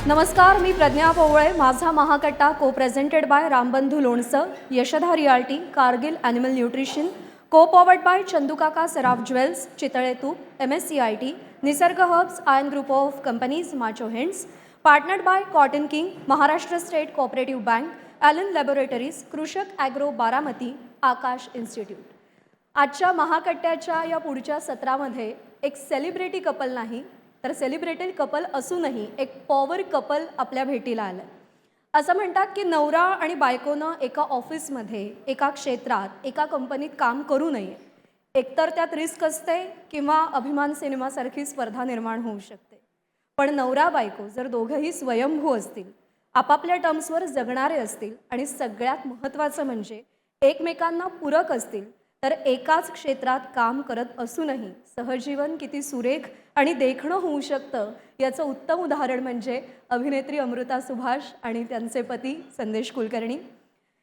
नमस्कार, मी प्रज्ञा पोवळे. माझा महाकट्टा को प्रेझेंटेड बाय रामबंधू लोणचं, Yashada realty, Cargill animal nutrition, co powered by Chandukaka Saraf jewels, Chitale तूप, MSCIT, Nisarg herbs, Ion group of companies, macho hints, partnered by cotton king, Maharashtra state cooperative bank, Allen laboratories, Krushak agro Baramati, Aakash institute. आजच्या महाकट्ट्याच्या या पुढच्या सत्रामध्ये एक सेलिब्रिटी कपल नाही तर सेलिब्रेटेड कपल असूनही एक पॉवर कपल आपल्या भेटीला आलं. असं म्हणतात की नवरा आणि बायकोनं एका ऑफिसमध्ये, एका क्षेत्रात, एका कंपनीत काम करू नये. एकतर त्यात रिस्क असते किंवा अभिमान सिनेमासारखी स्पर्धा निर्माण होऊ शकते. पण नवरा बायको जर दोघंही स्वयंभू असतील, आपापल्या टर्म्सवर जगणारे असतील आणि सगळ्यात महत्त्वाचं म्हणजे एकमेकांना पूरक असतील, तर एकाच क्षेत्रात काम करत असूनही सहजीवन किती सुरेख आणि देखणं होऊ शकतं याचं उत्तम उदाहरण म्हणजे अभिनेत्री अमृता सुभाष आणि त्यांचे पती संदेश कुलकर्णी.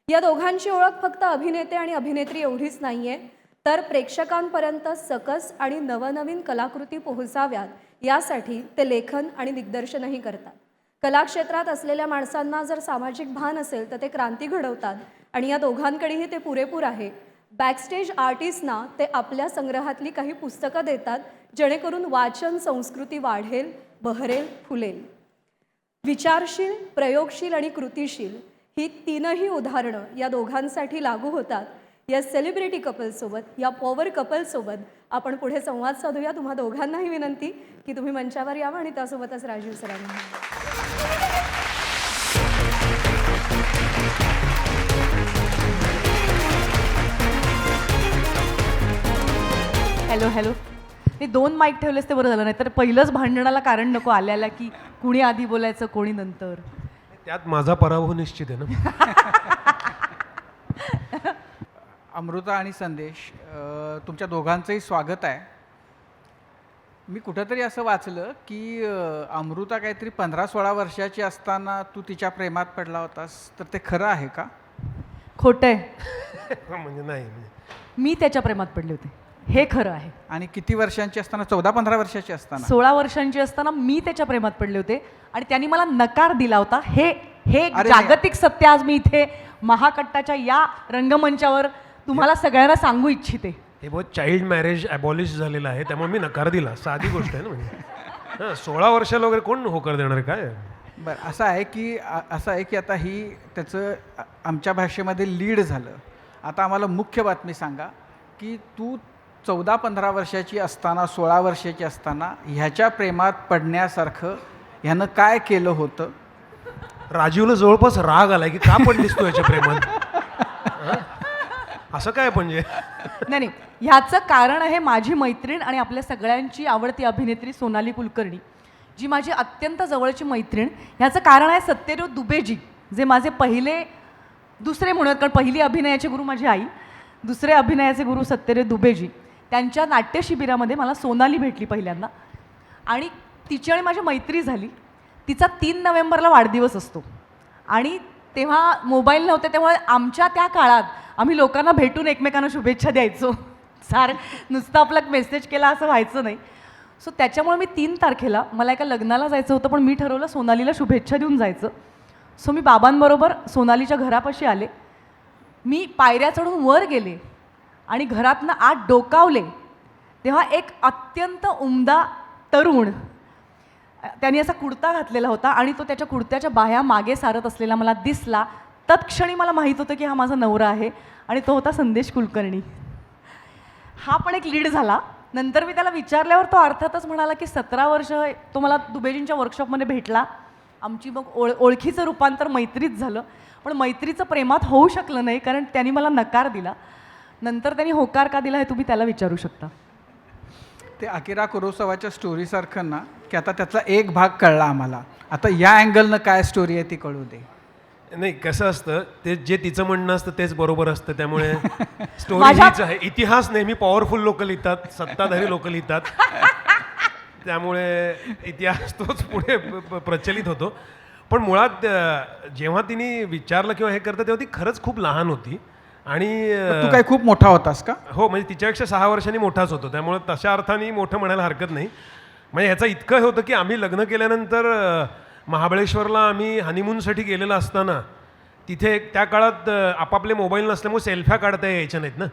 या दोघांची ओळख फक्त अभिनेते आणि अभिनेत्री एवढीच नाही आहे, तर प्रेक्षकांपर्यंत सकस आणि नवनवीन कलाकृती पोहोचाव्यात यासाठी ते लेखन आणि दिग्दर्शनही करतात. कलाक्षेत्रात असलेल्या माणसांना जर सामाजिक भान असेल तर ते क्रांती घडवतात आणि या दोघांकडेही ते पुरेपूर आहे. बॅकस्टेज आर्टिस्टना ते आपल्या संग्रहातली काही पुस्तकं देतात जेणेकरून वाचन संस्कृती वाढेल, बहरेल, फुलेल. विचारशील, प्रयोगशील आणि कृतिशील ही तीनही उदाहरणं या दोघांसाठी लागू होतात. या सेलिब्रिटी कपलसोबत, या पॉवर कपलसोबत आपण पुढे संवाद साधूया. तुम्हा दोघांनाही विनंती की तुम्ही मंचावर यावं आणि त्यासोबतच राजीव सरांना. Hello hello. हे दोन माईक ठेवलेस ते बरं झालं, नाही तर पहिलंच भांडणाला कारण नको आल्याला की कुणी आधी बोलायचं कोणी नंतर. त्यात माझा पराभव निश्चित आहे ना. अमृता आणि संदेश, तुमच्या दोघांचंही स्वागत आहे. मी कुठंतरी असं वाचलं की अमृता काहीतरी 15-16 वर्षाची असताना तू तिच्या प्रेमात पडला होतास, तर ते खरं आहे का? खोटं आहे. म्हणजे नाही, मी त्याच्या प्रेमात पडले होते, हे खरं आहे. आणि किती वर्षांची असताना? 14-15 वर्षाची असताना? 16 वर्षांची असताना मी त्याच्या प्रेमात पडले होते आणि त्यांनी मला नकार दिला होता. हे हे अरे जागतिक सत्य आज मी इथे महाकट्टाच्या या रंगमंचावर तुम्हाला सगळ्यांना सांगू इच्छिते. हे बहुत चाइल्ड मॅरेज ॲबॉलिश झालेलं आहे, त्यामुळे मी नकार दिला. साधी गोष्ट आहे ना. म्हणजे हां, 16 वर्षाला वगैरे कोण होकार देणार आहे काय? बरं, असं आहे की आता ही त्याचं आमच्या भाषेमध्ये लीड झालं. आता आम्हाला मुख्य बातमी सांगा की तू 14-15 वर्षाची असताना, 16 वर्षाची असताना ह्याच्या प्रेमात पडण्यासारखं ह्यानं काय केलं होतं? राजीवला जवळपास राग आलाय की का पडलीस तू याच्या प्रेमात? हां? असं काय म्हणजे? नाही, ह्याचं कारण आहे माझी मैत्रीण आणि आपल्या सगळ्यांची आवडती अभिनेत्री सोनाली कुलकर्णी, जी माझी अत्यंत जवळची मैत्रीण. ह्याचं कारण आहे सत्यदेव दुबेजी, जे माझे दुसरे म्हणूयात, कारण पहिली अभिनयाचे गुरु माझी आई, दुसरे अभिनयाचे गुरु सत्यदेव दुबेजी. त्यांच्या नाट्य शिबिरामध्ये मला सोनाली भेटली पहिल्यांदा आणि तिची आणि माझी मैत्री झाली. तिचा 3 नोव्हेंबरला वाढदिवस असतो आणि तेव्हा मोबाईल नव्हते, तेव्हा आमच्या त्या काळात आम्ही लोकांना भेटून एकमेकांना शुभेच्छा द्यायचो. नुसतं आपला मेसेज केला असं व्हायचं नाही. सो त्याच्यामुळे मी 3 तारखेला मला एका लग्नाला जायचं होतं, पण मी ठरवलं सोनालीला शुभेच्छा देऊन जायचं. सो मी बाबांबरोबर सोनालीच्या घरापाशी आले. मी पायऱ्या चढून वर गेले आणि घरातनं आत डोकावले तेव्हा एक अत्यंत उमदा तरुण, त्यांनी असा कुर्ता घातलेला होता आणि तो त्याच्या कुर्त्याच्या बाह्या मागे सारत असलेला मला दिसला. तत्क्षणी मला माहीत होतं की हा माझा नवरा आहे आणि तो होता संदेश कुलकर्णी. हा पण एक लीड झाला. नंतर मी त्याला विचारल्यावर तो अर्थातच म्हणाला की 17 वर्ष तो मला दुबेजींच्या वर्कशॉपमध्ये भेटला. आमची मग ओळखीचं रूपांतर मैत्रीत झालं, पण मैत्रीचं प्रेमात होऊ शकलं नाही कारण त्यांनी मला नकार दिला. नंतर त्यांनी होकार का दिला हे तुम्ही त्याला विचारू शकता. ते अकिरा कुरोसावाच्या स्टोरीसारखं ना, की आता त्याचा एक भाग कळला आम्हाला, आता या अँगलनं काय स्टोरी आहे ती कळू दे. नाही, कसं असतं, ते जे तिचं म्हणणं असतं तेच बरोबर असतं. त्यामुळे स्टोरी हीच आहे. इतिहास नेहमी पॉवरफुल लोक लिहितात, सत्ताधारी लोक लिहितात. त्यामुळे इतिहास तोच पुढे प्रचलित होतो. पण मुळात जेव्हा तिने विचारलं किंवा हे करतं तेव्हा ती खरंच खूप लहान होती आणि तू काय खूप मोठा होतास का? हो, म्हणजे तिच्यापेक्षा 6 वर्षांनी मोठाच होतो. त्यामुळे तशा अर्थाने मोठं म्हणायला हरकत नाही. म्हणजे ह्याचं इतकं होतं की आम्ही लग्न केल्यानंतर महाबळेश्वरला आम्ही हनीमूनसाठी गेलेलो असताना तिथे त्या काळात आपापले मोबाईल नसल्यामुळे सेल्फ्या काढता यायच्या नाहीत ना,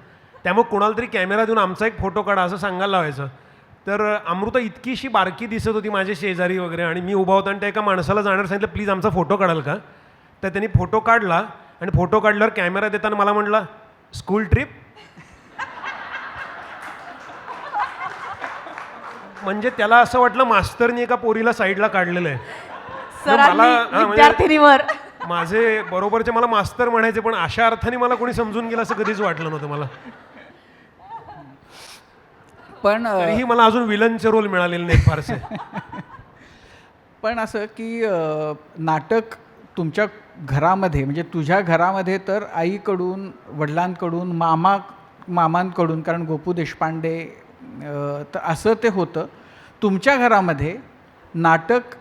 त्यामुळे कोणाला तरी कॅमेरा देऊन आमचा एक फोटो काढा असं सांगायला लावायचं. तर अमृता इतकीशी बारकी दिसत होती माझे शेजारी वगैरे, आणि मी उभा होता आणि त्या एका माणसाला जाणार सांगितलं प्लीज आमचा फोटो काढाल का. तर त्यांनी फोटो काढला आणि फोटो काढल्यावर कॅमेरा देताना मला म्हटला स्कूल ट्रिप. म्हणजे त्याला असं वाटलं मास्तरनी एका पोरीला साईडला काढलेलं आहे. सरांनी विद्यार्थिनीवर माझे बरोबरचे मला मास्तर म्हणायचे, पण अशा अर्थाने मला कोणी समजून गेलं असं कधीच वाटलं नव्हतं मला. पण तरीही मला अजून विलनचे रोल मिळालेले नाहीत फारसे. पण असं की नाटक तुमच्या घरामध्ये म्हणजे तुझ्या घरामध्ये तर आईकडून, वडिलांकडून, मामांकडून, कारण गोपू देशपांडे तर असं ते होतं. तुमच्या घरामध्ये नाटक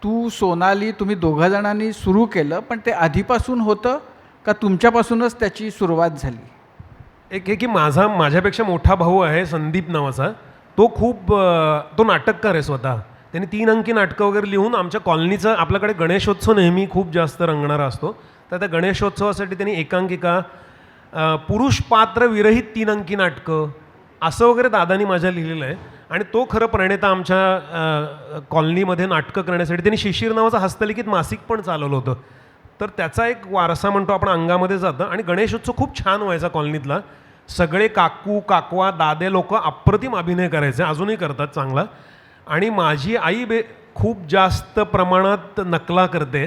तू, सोनाली, तुम्ही दोघं जणांनी सुरू केलं, पण ते आधीपासून होतं का तुमच्यापासूनच त्याची सुरुवात झाली? एक आहे की माझ्यापेक्षा मोठा भाऊ आहे संदीप नावाचा, तो नाटककार आहे स्वतः. त्यांनी 3 अंकी नाटकं वगैरे लिहून आमच्या कॉलनीचं, आपल्याकडे गणेशोत्सव नेहमी खूप जास्त रंगणारा असतो, तर त्या गणेशोत्सवासाठी त्यांनी एकांकिका, पुरुष पात्र विरहित 3 अंकी नाटकं असं वगैरे दादानी माझ्या लिहिलेलं आहे. आणि तो खरं प्रणेता आमच्या कॉलनीमध्ये नाटकं करण्यासाठी त्यांनी शिशिर नावाचं हस्तलिखित मासिक पण चालवलं होतं. तर त्याचा एक वारसा म्हणतो आपण अंगामध्ये जातं. आणि गणेशोत्सव खूप छान व्हायचा कॉलनीतला. सगळे काकू, काकवा, दादे लोक अप्रतिम अभिनय करायचे, अजूनही करतात चांगला. आणि माझी आई खूप जास्त प्रमाणात नकला करते,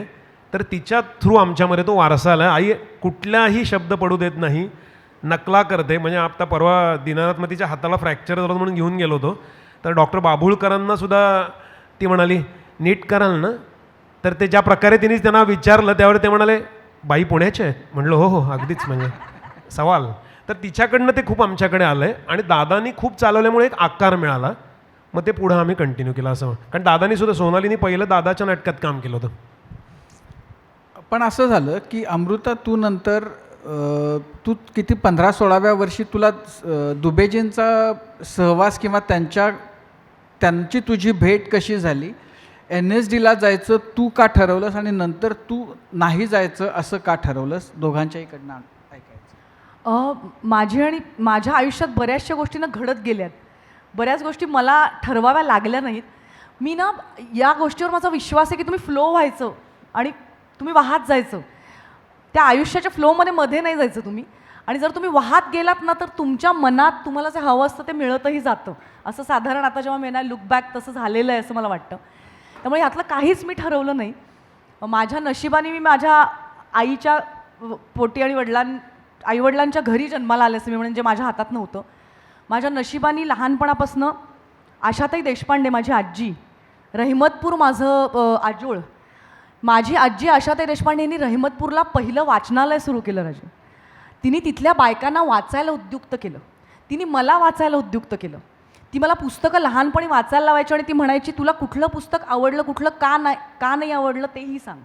तर तिच्या थ्रू आमच्यामध्ये तो वारसा आला. आई कुठलाही शब्द पडू देत नाही, नकला करते. म्हणजे आता परवा दिनानाथ मतीच्या हाताला फ्रॅक्चर झालं म्हणून घेऊन गेलो होतो, तर डॉक्टर बाभुळकरांना सुद्धा ती म्हणाली नीट कराल ना, तर ते ज्या प्रकारे तिने त्यांना विचारलं त्यावर ते म्हणाले बाई पुण्याचे आहेत. म्हणलं हो हो अगदीच, म्हणजे सवाल. तर तिच्याकडनं ते खूप आमच्याकडे आलं आहे. आणि दादानी खूप चालवल्यामुळे एक आकार मिळाला, मग ते पुढं आम्ही कंटिन्यू केलं असं. कारण दादानी सुद्धा, सोनालीनी पहिलं दादाच्या नाटकात काम केलं होतं. पण असं झालं की अमृता तू नंतर तू किती 15-16व्या वर्षी तुला दुबेजींचा सहवास किंवा त्यांची तुझी भेट कशी झाली? NSDला जायचं तू का ठरवलंस आणि नंतर तू नाही जायचं असं का ठरवलंस? दोघांच्याहीकडनं ऐकायचं. माझ्या आयुष्यात बऱ्याचशा गोष्टींना घडत गेल्यात, बऱ्याच गोष्टी मला ठरवाव्या लागल्या नाहीत. मी ना या गोष्टीवर माझा विश्वास आहे की तुम्ही फ्लो व्हायचं आणि तुम्ही वाहत जायचं. त्या आयुष्याच्या फ्लोमध्ये मध्ये नाही जायचं तुम्ही. आणि जर तुम्ही वाहत गेलात ना तर तुमच्या मनात तुम्हाला जे हवं असतं ते मिळतही जातं. असं साधारण आता जेव्हा मी लुक बॅक तसं झालेलं आहे असं मला वाटतं. त्यामुळे ह्यातलं काहीच मी ठरवलं नाही. माझ्या नशिबाने मी माझ्या आईच्या पोटी आणि आईवडिलांच्या घरी जन्माला आले असं मी म्हणजे माझ्या हातात नव्हतं. माझ्या नशिबाने लहानपणापासून आशाताई देशपांडे माझी आजी, रहिमतपूर माझं आजोळ, माझी आजी आशाताई देशपांडे यांनी रहिमतपूरला पहिलं वाचनालय सुरू केलं राजे. तिने तिथल्या बायकांना वाचायला उद्युक्त केलं, तिने मला वाचायला उद्युक्त केलं. ती मला पुस्तकं लहानपणी वाचायला लावायची आणि ती म्हणायची तुला कुठलं पुस्तक आवडलं, कुठलं का नाही आवडलं तेही सांग.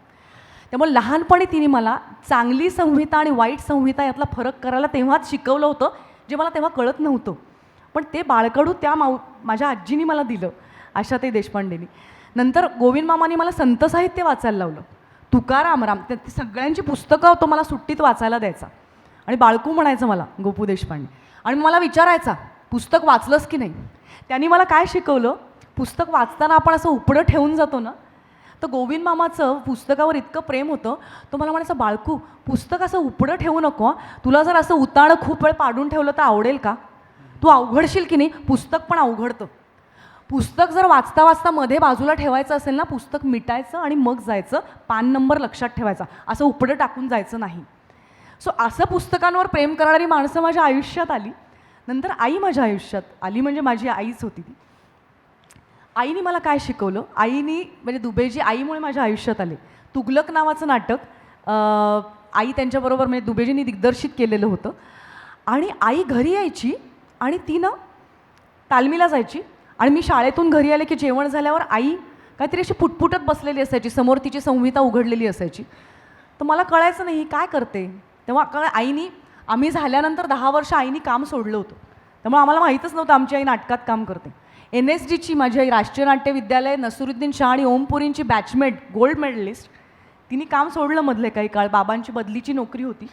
त्यामुळे लहानपणी तिने मला चांगली संहिता आणि वाईट संहिता यातला फरक करायला तेव्हाच शिकवलं होतं, जे मला तेव्हा कळत नव्हतं. पण ते बाळकडू त्या माझ्या आजीनी मला दिलं, आशाताई देशपांडेनी. नंतर गोविंद मामानी मला संत साहित्य वाचायला लावलं, तुकाराम, सगळ्यांची पुस्तकं तो मला सुट्टीत वाचायला द्यायचा. आणि बाळकू म्हणायचं मला गोपू देशपांडे. आणि मला विचारायचा पुस्तक वाचलंस की नाही. त्यांनी मला काय शिकवलं, पुस्तक वाचताना आपण असं उपडं ठेवून जातो ना, तर गोविंद मामाचं पुस्तकावर इतकं प्रेम होतं. तो मला म्हणायचं बाळकू पुस्तक असं उपडं ठेवू नको, तुला जर असं उताणं खूप वेळ पाडून ठेवलं तर आवडेल का, तू अवघडशील की नाही. पुस्तक पण अवघडतं. पुस्तक जर वाचता वाचता मध्ये बाजूला ठेवायचं असेल ना, पुस्तक मिटायचं आणि मग जायचं, पान नंबर लक्षात ठेवायचा, असं उपडं टाकून जायचं नाही. सो असं पुस्तकांवर प्रेम करणारी माणसं माझ्या आयुष्यात आली. नंतर आई माझ्या आयुष्यात आली, म्हणजे माझी आईच होती ती. आईने मला काय शिकवलं, आईनी म्हणजे दुबेजी आईमुळे माझ्या आयुष्यात आले. तुगलक नावाचं नाटक आई त्यांच्याबरोबर म्हणजे दुबेजींनी दिग्दर्शित केलेलं होतं. आणि आई घरी यायची आणि ती ना तालमीला जायची आणि मी शाळेतून घरी आले की जेवण झाल्यावर आई काहीतरी अशी पुटपुटत बसलेली असायची, समोर तिची संहिता उघडलेली असायची. तर मला कळायचं नाही काय करते. तेव्हा आईनी, आम्ही झाल्यानंतर 10 वर्ष आईनी काम सोडलं होतं. त्यामुळे आम्हाला माहीतच नव्हतं आमची आई नाटकात काम करते. NSDची माझी आई राष्ट्रीय नाट्य विद्यालय, नसरुद्दीन शाह आणि ओमपुरींची बॅचमेट, गोल्ड मेडलिस्ट. तिने काम सोडलं मधले काही काळ, बाबांची बदलीची नोकरी होती.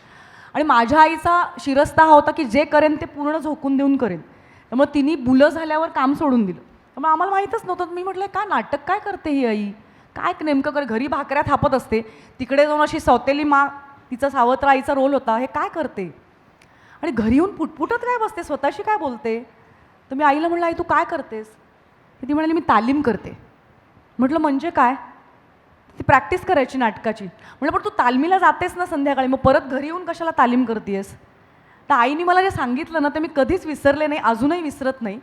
आणि माझ्या आईचा शिरस्ता हा होता की जे करेन ते पूर्ण झोकून देऊन करेन. त्यामुळे तिने बुलं झाल्यावर काम सोडून दिलं. त्यामुळे आम्हाला माहीतच नव्हतं. मी म्हटलं काय नाटक काय करते ही आई, काय नेमकं कर, घरी भाकऱ्या थापत असते, तिकडे जाऊन अशी सौतेली तिचा सावत्र आईचा रोल होता, हे काय करते. आणि घरी येऊन पुटपुटत काय बसते, स्वतःशी काय बोलते. तर मी आईला म्हटलं आई तू काय करतेस. ती म्हणाली मी तालीम करते. म्हटलं म्हणजे काय. ती प्रॅक्टिस करायची नाटकाची. म्हटलं पण तू तालमीला जातेस ना संध्याकाळी, मग परत घरी येऊन कशाला तालीम करतेस. तर आईने मला जे सांगितलं ना ते मी कधीच विसरले नाही, अजूनही विसरत नाही.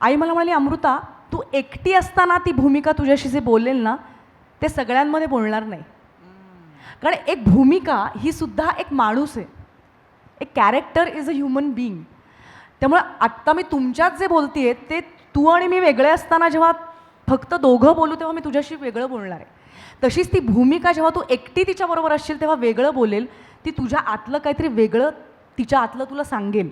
आई मला म्हणाली अमृता तू एकटी असताना ती भूमिका तुझ्याशी जे बोलेल ना ते सगळ्यांमध्ये बोलणार नाही. कारण एक भूमिका ही सुद्धा एक माणूस आहे, एक character is a human being. त्यामुळे आत्ता मी तुमच्यात जे बोलते ते तू आणि मी वेगळे असताना जेव्हा फक्त दोघं बोलू तेव्हा मी तुझ्याशी वेगळं बोलणार आहे. तशीच ती भूमिका जेव्हा तू एकटी तिच्याबरोबर असशील तेव्हा वेगळं बोलेल. ती तुझ्या आतलं काहीतरी वेगळं तिच्या आतलं तुला सांगेल,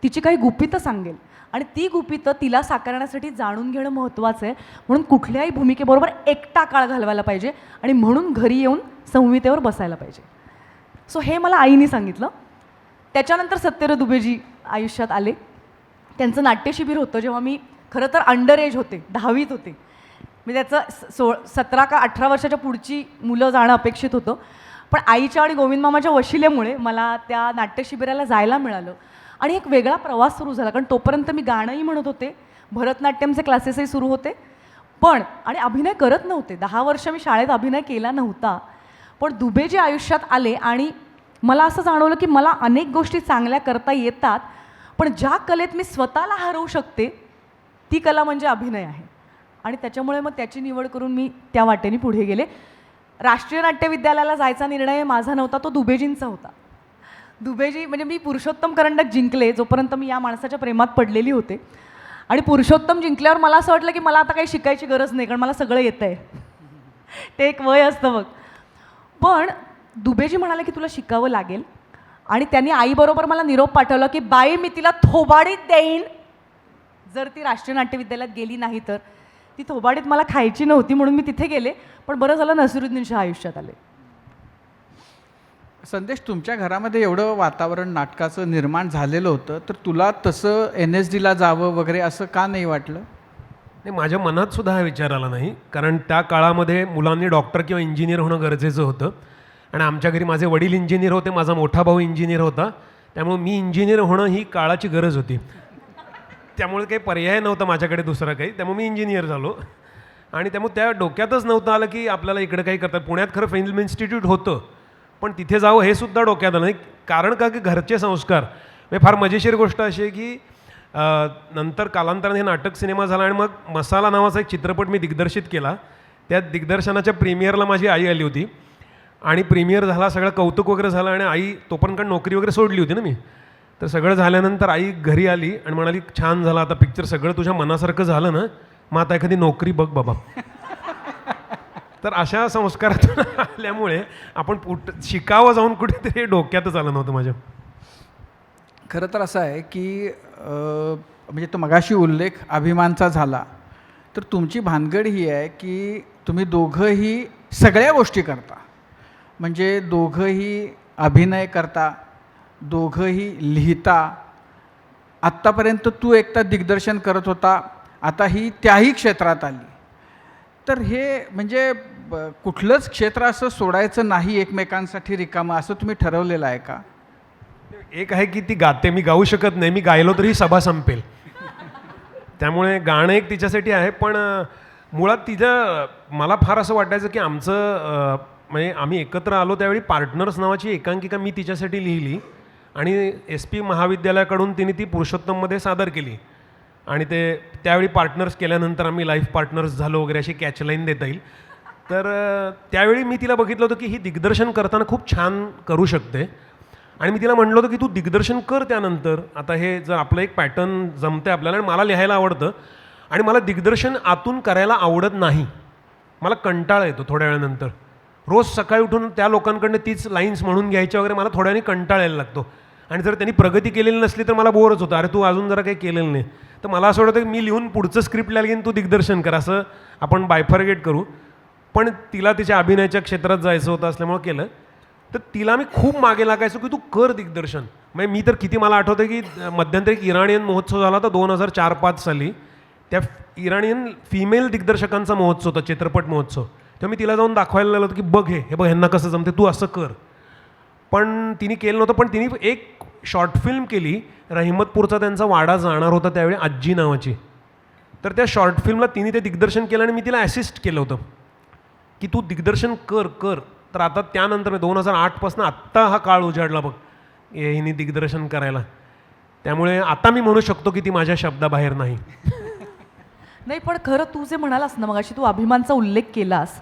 तिची काही गुपितं सांगेल. आणि ती गुपितं तिला साकारण्यासाठी जाणून घेणं महत्त्वाचं आहे. म्हणून कुठल्याही भूमिकेबरोबर एकटा काळ घालवायला पाहिजे आणि म्हणून घरी येऊन संहितेवर बसायला पाहिजे. सो हे मला आईने सांगितलं. त्याच्यानंतर सत्येंद्र दुबेजी आयुष्यात आले. त्यांचं नाट्यशिबिर होतं जेव्हा मी खरं तर अंडर एज होते, 10वीत होते. मी त्याचं 17 का 18 वर्षाच्या पुढची मुलं जाणं अपेक्षित होतं. पण आईच्या आणि गोविंद मामाच्या वशिलेमुळे मला त्या नाट्यशिबिराला जायला मिळालं. आणि एक वेगळा प्रवास सुरू झाला. कारण तोपर्यंत मी गाणंही म्हणत होते, भरतनाट्यमचे क्लासेसही सुरू होते, पण आणि अभिनय करत नव्हते. 10 वर्ष मी शाळेत अभिनय केला नव्हता. पण दुबेजी आयुष्यात आले आणि मला असं जाणवलं की मला अनेक गोष्टी चांगल्या करता येतात, पण ज्या कलेत मी स्वतःला हरवू शकते ती कला म्हणजे अभिनय आहे. आणि त्याच्यामुळे मग त्याची निवड करून मी त्या वाटेने पुढे गेले. राष्ट्रीय नाट्य विद्यालयाला जायचा निर्णय माझा नव्हता, तो दुबेजींचा होता. दुबेजी म्हणजे मी पुरुषोत्तम करंडक जिंकले जोपर्यंत मी या माणसाच्या प्रेमात पडलेली होते. आणि पुरुषोत्तम जिंकल्यावर मला असं वाटलं की मला आता काही शिकायची गरज नाही, कारण मला सगळं येतं आहे. ते एक वय असतं बघ. पण दुबेजी म्हणाले की तुला शिकावं लागेल. आणि त्यांनी आईबरोबर मला निरोप पाठवला की बाई मी तिला थोबाडीत देईन जर ती राष्ट्रीय नाट्य विद्यालयात गेली नाही तर. ती थोबाडीत मला खायची नव्हती म्हणून मी तिथे गेले. पण बरं झालं नसिरुद्दीन शाह आयुष्यात आले. संदेश, तुमच्या घरामध्ये एवढं वातावरण नाटकाचं निर्माण झालेलं होतं, तर तुला तसं NSDला जावं वगैरे असं का नाही वाटलं. नाही, माझ्या मनात सुद्धा हा विचार आला नाही. कारण त्या काळामध्ये मुलांनी डॉक्टर किंवा इंजिनियर होणं गरजेचं होतं. आणि आमच्या घरी माझे वडील इंजिनियर होते, माझा मोठा भाऊ इंजिनियर होता. त्यामुळे मी इंजिनियर होणं ही काळाची गरज होती. त्यामुळे काही पर्याय नव्हता माझ्याकडे दुसरा काही. त्यामुळे मी इंजिनियर झालो. आणि त्यामुळे त्या डोक्यातच नव्हतं आलं की आपल्याला इकडे काही करतात. पुण्यात खरं फिल्म इन्स्टिट्यूट होतं, पण तिथे जावं हे सुद्धा डोक्यात आलं नाही. कारण का की घरचे संस्कार. म्हणजे फार मजेशीर गोष्ट अशी आहे की नंतर कालांतराने हे नाटक सिनेमा झाला आणि मग मसाला नावाचा एक चित्रपट मी दिग्दर्शित केला. त्या दिग्दर्शनाच्या प्रीमियरला माझी आई आली होती. आणि प्रीमियर झाला, सगळं कौतुक वगैरे झालं. आणि आई तोपर्यंत नोकरी वगैरे सोडली होती ना मी. तर सगळं झाल्यानंतर आई घरी आली आणि म्हणाली छान झालं आता पिक्चर, सगळं तुझ्या मनासारखं झालं ना, मग आता एखादी नोकरी बघ बाबा. तर अशा संस्कारातून आल्यामुळे आपण शिकावं जाऊन कुठेतरी डोक्यातच आलं नव्हतं माझ्या. खरं तर असं आहे की म्हणजे तो मगाशी उल्लेख अभिमानचा झाला, तर तुमची भानगड ही आहे की तुम्ही दोघंही सगळ्या गोष्टी करता. म्हणजे दोघंही अभिनय करता, दोघंही लिहिता. आत्तापर्यंत तू एकटा दिग्दर्शन करत होता, आता ही त्याही क्षेत्रात आली. तर हे म्हणजे कुठलंच क्षेत्र असं सोडायचं नाही एकमेकांसाठी रिकामं, असं तुम्ही ठरवलेलं आहे का. एक आहे की ती गाते, मी गाऊ शकत नाही. मी गायलो तरी सभा संपेल. त्यामुळे गाणं एक तिच्यासाठी आहे. पण मुळात तिचं मला फार असं वाटायचं की आमचं म्हणजे आम्ही एकत्र आलो त्यावेळी पार्टनर्स नावाची एकांकिका मी तिच्यासाठी लिहिली आणि SP महाविद्यालयाकडून तिने ती पुरुषोत्तममध्ये सादर केली. आणि ते त्यावेळी पार्टनर्स केल्यानंतर आम्ही लाईफ पार्टनर्स झालो वगैरे अशी कॅचलाईन देता येईल. तर त्यावेळी मी तिला बघितलं होतं की ही दिग्दर्शन करताना खूप छान करू शकते. आणि मी तिला म्हटलं होतं की तू दिग्दर्शन कर त्यानंतर. आता हे जर आपलं एक पॅटर्न जमतं आपल्याला आणि मला लिहायला आवडतं आणि मला दिग्दर्शन आतून करायला आवडत नाही. मला कंटाळा येतो थोड्या वेळानंतर. रोज सकाळी उठून त्या लोकांकडनं तीच लाईन्स म्हणून घ्यायच्या वगैरे मला थोड्या वेळाने कंटाळा यायला लागतो. आणि जर त्यांनी प्रगती केलेली नसली तर मला बोरच होतं, अरे तू अजून जरा काही केलेलं नाही. तर मला असं वाटतं की मी लिहून पुढचं स्क्रिप्ट लागेन, तू दिग्दर्शन कर, असं आपण बायफर्गेट करू. पण तिला तिच्या अभिनयाच्या क्षेत्रात जायचं होतं असल्यामुळं केलं. तर तिला मी खूप मागे लागायचो की तू कर दिग्दर्शन. म्हणजे मी तर किती, मला आठवतं की मध्यंतरी एक इराणियन महोत्सव झाला होता 2004-05 साली. त्या इराणियन फिमेल दिग्दर्शकांचा महोत्सव होता, चित्रपट महोत्सव. तेव्हा मी तिला जाऊन दाखवायला लागलो होतं की बघ हे बघ, ह्यांना कसं जमते, तू असं कर. पण तिने केलं नव्हतं. पण तिने एक शॉर्ट फिल्म केली, रहिमतपूरचा त्यांचा वाडा जाणार होता त्यावेळी, आजी नावाची. तर त्या शॉर्ट फिल्मला तिने ते दिग्दर्शन केलं आणि मी तिला असिस्ट केलं होतं की तू दिग्दर्शन कर कर. तर आता त्यानंतर 2008पासून आत्ता हा काळ उजाडला बघ हिने दिग्दर्शन करायला. त्यामुळे आता मी म्हणू शकतो की ती माझ्या शब्दाबाहेर नाही. नाही, पण खरं तू जे म्हणालास ना मगाशी, तू अभिमानचा उल्लेख केलास.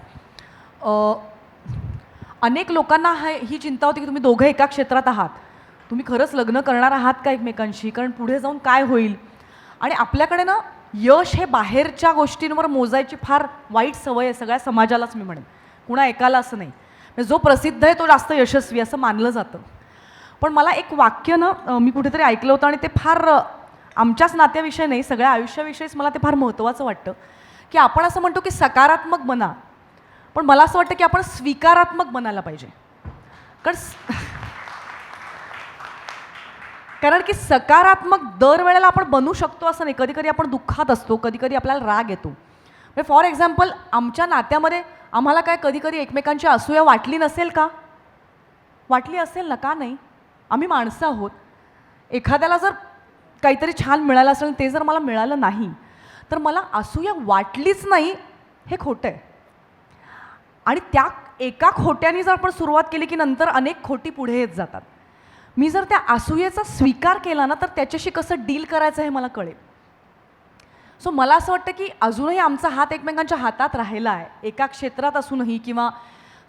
अनेक लोकांना ही चिंता होती की तुम्ही दोघं एका क्षेत्रात आहात, तुम्ही खरंच लग्न करणार आहात का एकमेकांशी, कारण पुढे जाऊन काय होईल. आणि आपल्याकडे ना यश हे बाहेरच्या गोष्टींवर मोजायची फार वाईट सवय आहे सगळ्या समाजालाच, मी म्हणेन, कुणा एकाला असं नाही. म्हणजे जो प्रसिद्ध आहे तो जास्त यशस्वी असं मानलं जातं. पण मला एक वाक्य ना मी कुठेतरी ऐकलं होतं आणि ते फार आमच्याच नात्याविषयी नाही, सगळ्या आयुष्याविषयीच मला ते फार महत्त्वाचं वाटतं. की आपण असं म्हणतो की सकारात्मक बना, पण मला असं वाटतं की आपण स्वीकारात्मक बनायला पाहिजे. कारण की सकारात्मक दरवेळेला आपण बनू शकतो असं नाही. कधी कधी आपण दुःखात असतो, कधी कधी आपल्याला राग येतो. म्हणजे फॉर एक्झाम्पल, आमच्या नात्यामध्ये आम्हाला काय कधी कधी एकमेकांची असूया वाटली नसेल का? वाटली असेल ना, का नाही? आम्ही माणसं आहोत. एखाद्याला जर काहीतरी छान मिळालं असेल, ते जर मला मिळालं नाही, तर मला असूया वाटलीच नाही, हे खोटं आहे. आणि त्या एका खोट्याने जर आपण सुरुवात केली की नंतर अनेक खोटी पुढे येत जातात. मी जर त्या असूयेचा स्वीकार केला ना, तर त्याच्याशी कसं डील करायचं हे मला कळेल. सो मला असं वाटतं की अजूनही आमचा हात एकमेकांच्या हातात राहिला आहे, एका क्षेत्रात असूनही. किंवा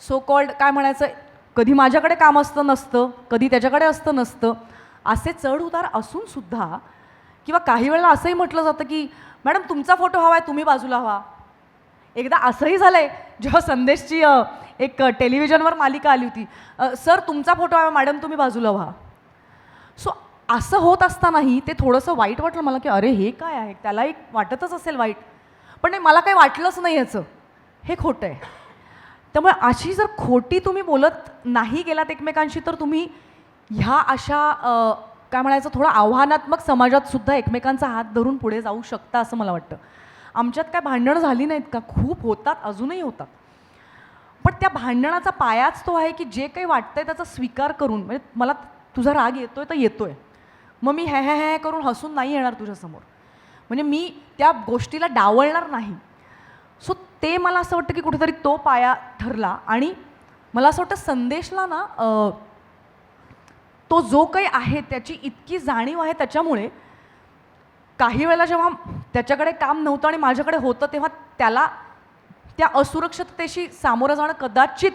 सो कॉल्ड काय म्हणायचं, कधी माझ्याकडे काम असतं नसतं, कधी त्याच्याकडे असतं नसतं, असे चढ उतार असूनसुद्धा. किंवा काही वेळेला असंही म्हटलं जातं की मॅडम तुमचा फोटो हवा आहे, तुम्ही बाजूला व्हा. एकदा असंही झालं आहे, जेव्हा संदेशची एक टेलिव्हिजनवर मालिका आली होती, सर तुमचा फोटो आहे मॅडम, तुम्ही बाजूला व्हा. सो असं होत असतानाही ते थोडंसं वाईट वाटलं मला की अरे हे काय आहे, त्यालाही वाटतच असेल वाईट, पण नाही मला काही वाटलंच नाही याचं, हे खोटं आहे. त्यामुळे अशी जर खोटी तुम्ही बोलत नाही गेलात एकमेकांशी, तर तुम्ही ह्या अशा काय म्हणायचं थोडं आव्हानात्मक समाजात सुद्धा एकमेकांचा हात धरून पुढे जाऊ शकता असं मला वाटतं. आमच्यात काय भांडणं झाली नाहीत का? खूप होतात, अजूनही होतात. पण त्या भांडणाचा पायाच तो आहे की जे काही वाटतंय त्याचा स्वीकार करून, म्हणजे मला तुझा राग येतोय तर येतोय, मग मी हे हे हे करून हसून नाही येणार तुझ्यासमोर, म्हणजे मी त्या गोष्टीला डावलणार नाही. सो ते मला असं वाटतं की कुठेतरी तो पाया ठरला. आणि मला असं वाटतं संदेशला ना तो जो काही आहे त्याची इतकी जाणीव आहे, त्याच्यामुळे काही वेळेला जेव्हा त्याच्याकडे काम नव्हतं आणि माझ्याकडे होतं, तेव्हा त्याला त्या असुरक्षिततेशी सामोरं जाणं कदाचित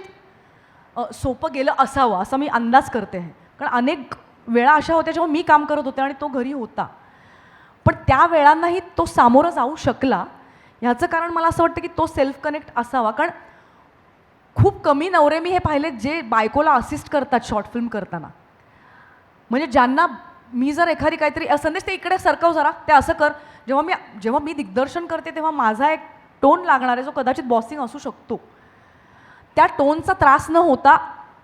सोपं गेलं असावं असं मी अंदाज करते आहे. कारण अनेक वेळा अशा होत्या जेव्हा मी काम करत होते आणि तो घरी होता, पण त्या वेळांनाही तो सामोरं जाऊ शकला. ह्याचं कारण मला असं वाटतं की तो सेल्फ कनेक्ट असावा. कारण खूप कमी नवरे मी हे पाहिले जे बायकोला असिस्ट करतात शॉर्ट फिल्म करताना. म्हणजे ज्यांना मी जर एखादी काहीतरी संदेश ते इकडे सरकव जरा, ते असं कर, जेव्हा मी दिग्दर्शन करते तेव्हा माझा एक टोन लागणार आहे जो कदाचित बॉसिंग असू शकतो, त्या टोनचा त्रास न होता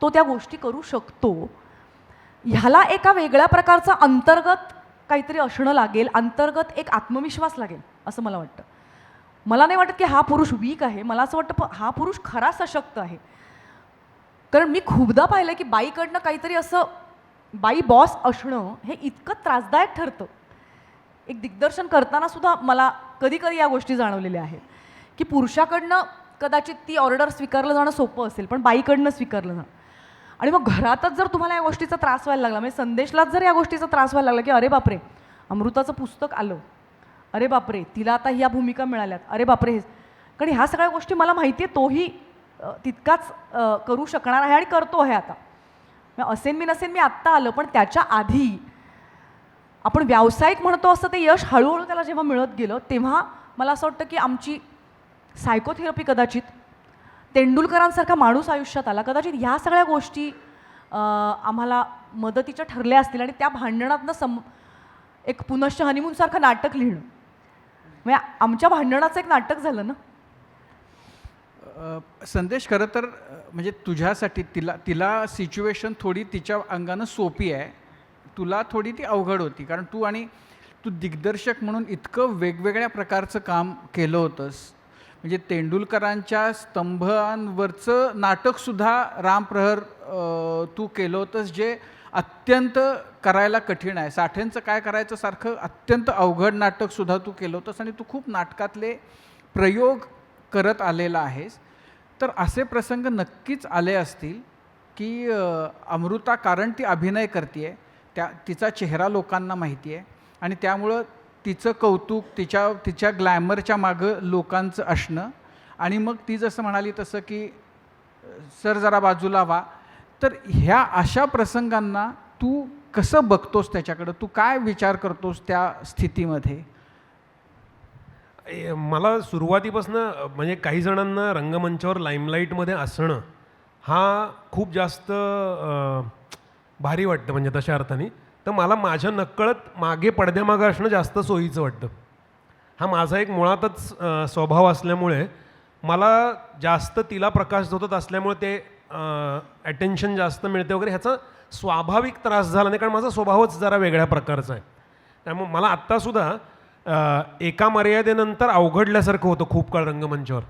तो त्या गोष्टी करू शकतो. ह्याला एका वेगळ्या प्रकारचा अंतर्गत काहीतरी असणं लागेल, अंतर्गत एक आत्मविश्वास लागेल असं मला वाटतं. मला नाही वाटत की हा पुरुष वीक आहे, मला असं वाटतं हा पुरुष खरा सशक्त आहे. कारण मी खूपदा पाहिलं की बाईकडनं काहीतरी असं बाई बॉस असणं हे इतकं त्रासदायक ठरतं. एक दिग्दर्शन करताना सुद्धा मला कधी कधी या गोष्टी जाणवलेल्या आहेत की पुरुषाकडनं कदाचित ती ऑर्डर स्वीकारलं जाणं सोपं असेल, पण बाईकडनं स्वीकारलं जाणं. आणि मग घरातच जर तुम्हाला या गोष्टीचा त्रास व्हायला लागला, म्हणजे संदेशलाच जर या गोष्टीचा त्रास व्हायला लागला की अरे बापरे अमृताचं पुस्तक आलं, अरे बापरे तिला आता ह्या भूमिका मिळाल्यात, अरे बापरे हे, कारण ह्या सगळ्या गोष्टी मला माहिती आहे तोही तितकाच करू शकणार आहे आणि करतो आहे. आता असेन मी नसेन मी आत्ता आलं, पण त्याच्या आधी आपण व्यावसायिक म्हणतो असं ते यश हळूहळू त्याला जेव्हा मिळत गेलं, तेव्हा मला असं वाटतं की आमची सायकोथेरपी कदाचित तेंडुलकरांसारखा माणूस आयुष्यात आला, कदाचित ह्या सगळ्या गोष्टी आम्हाला मदतीच्या ठरल्या असतील आणि त्या भांडणातनं एक पुनश्च हनीमूनसारखं नाटक लिहिणं, म्हणजे आमच्या भांडणाचं एक नाटक झालं ना. संदेश, खरं तर म्हणजे तुझ्यासाठी तिला सिच्युएशन थोडी तिच्या अंगानं सोपी आहे, तुला थोडी ती अवघड होती. कारण तू दिग्दर्शक म्हणून इतकं वेगवेगळ्या प्रकारचं काम केलं होतंस. म्हणजे तेंडुलकरांच्या स्तंभांवरचं नाटकसुद्धा रामप्रहर तू केलं होतंस, जे अत्यंत करायला कठीण आहे. साठेंचं काय करायचं सारखं अत्यंत अवघड नाटकसुद्धा तू केलं होतंस आणि तू खूप नाटकातले प्रयोग करत आलेला आहेस. तर असे प्रसंग नक्कीच आले असतील की अमृता, कारण ती अभिनय करते, तिचा चेहरा लोकांना माहिती आहे आणि त्यामुळं तिचं कौतुक, तिच्या ग्लॅमरच्या मागं लोकांचं असणं, आणि मग ती जसं म्हणाली तसं की सर जरा बाजूला व्हा. तर ह्या अशा प्रसंगांना तू कसं बघतोस, त्याच्याकडं तू काय विचार करतोस त्या स्थितीमध्ये? मला सुरुवातीपासून म्हणजे काही जणांना रंगमंचावर लाईमलाईटमध्ये असणं हा खूप जास्त भारी वाटतं, म्हणजे तशा अर्थाने. तर मला माझ्या नकळत मागे पडद्यामागं असणं जास्त सोयीचं वाटतं. हा माझा एक मुळातच स्वभाव असल्यामुळे मला जास्त तिला प्रकाश झोतत असल्यामुळे ते अटेन्शन जास्त मिळते वगैरे, ह्याचा स्वाभाविक त्रास झाला नाही, कारण माझा स्वभावच जरा वेगळ्या प्रकारचा आहे. त्यामुळे मला आत्तासुद्धा एका मर्यादेनंतर अवघडल्यासारखं होतं खूप काळ रंगमंचावर.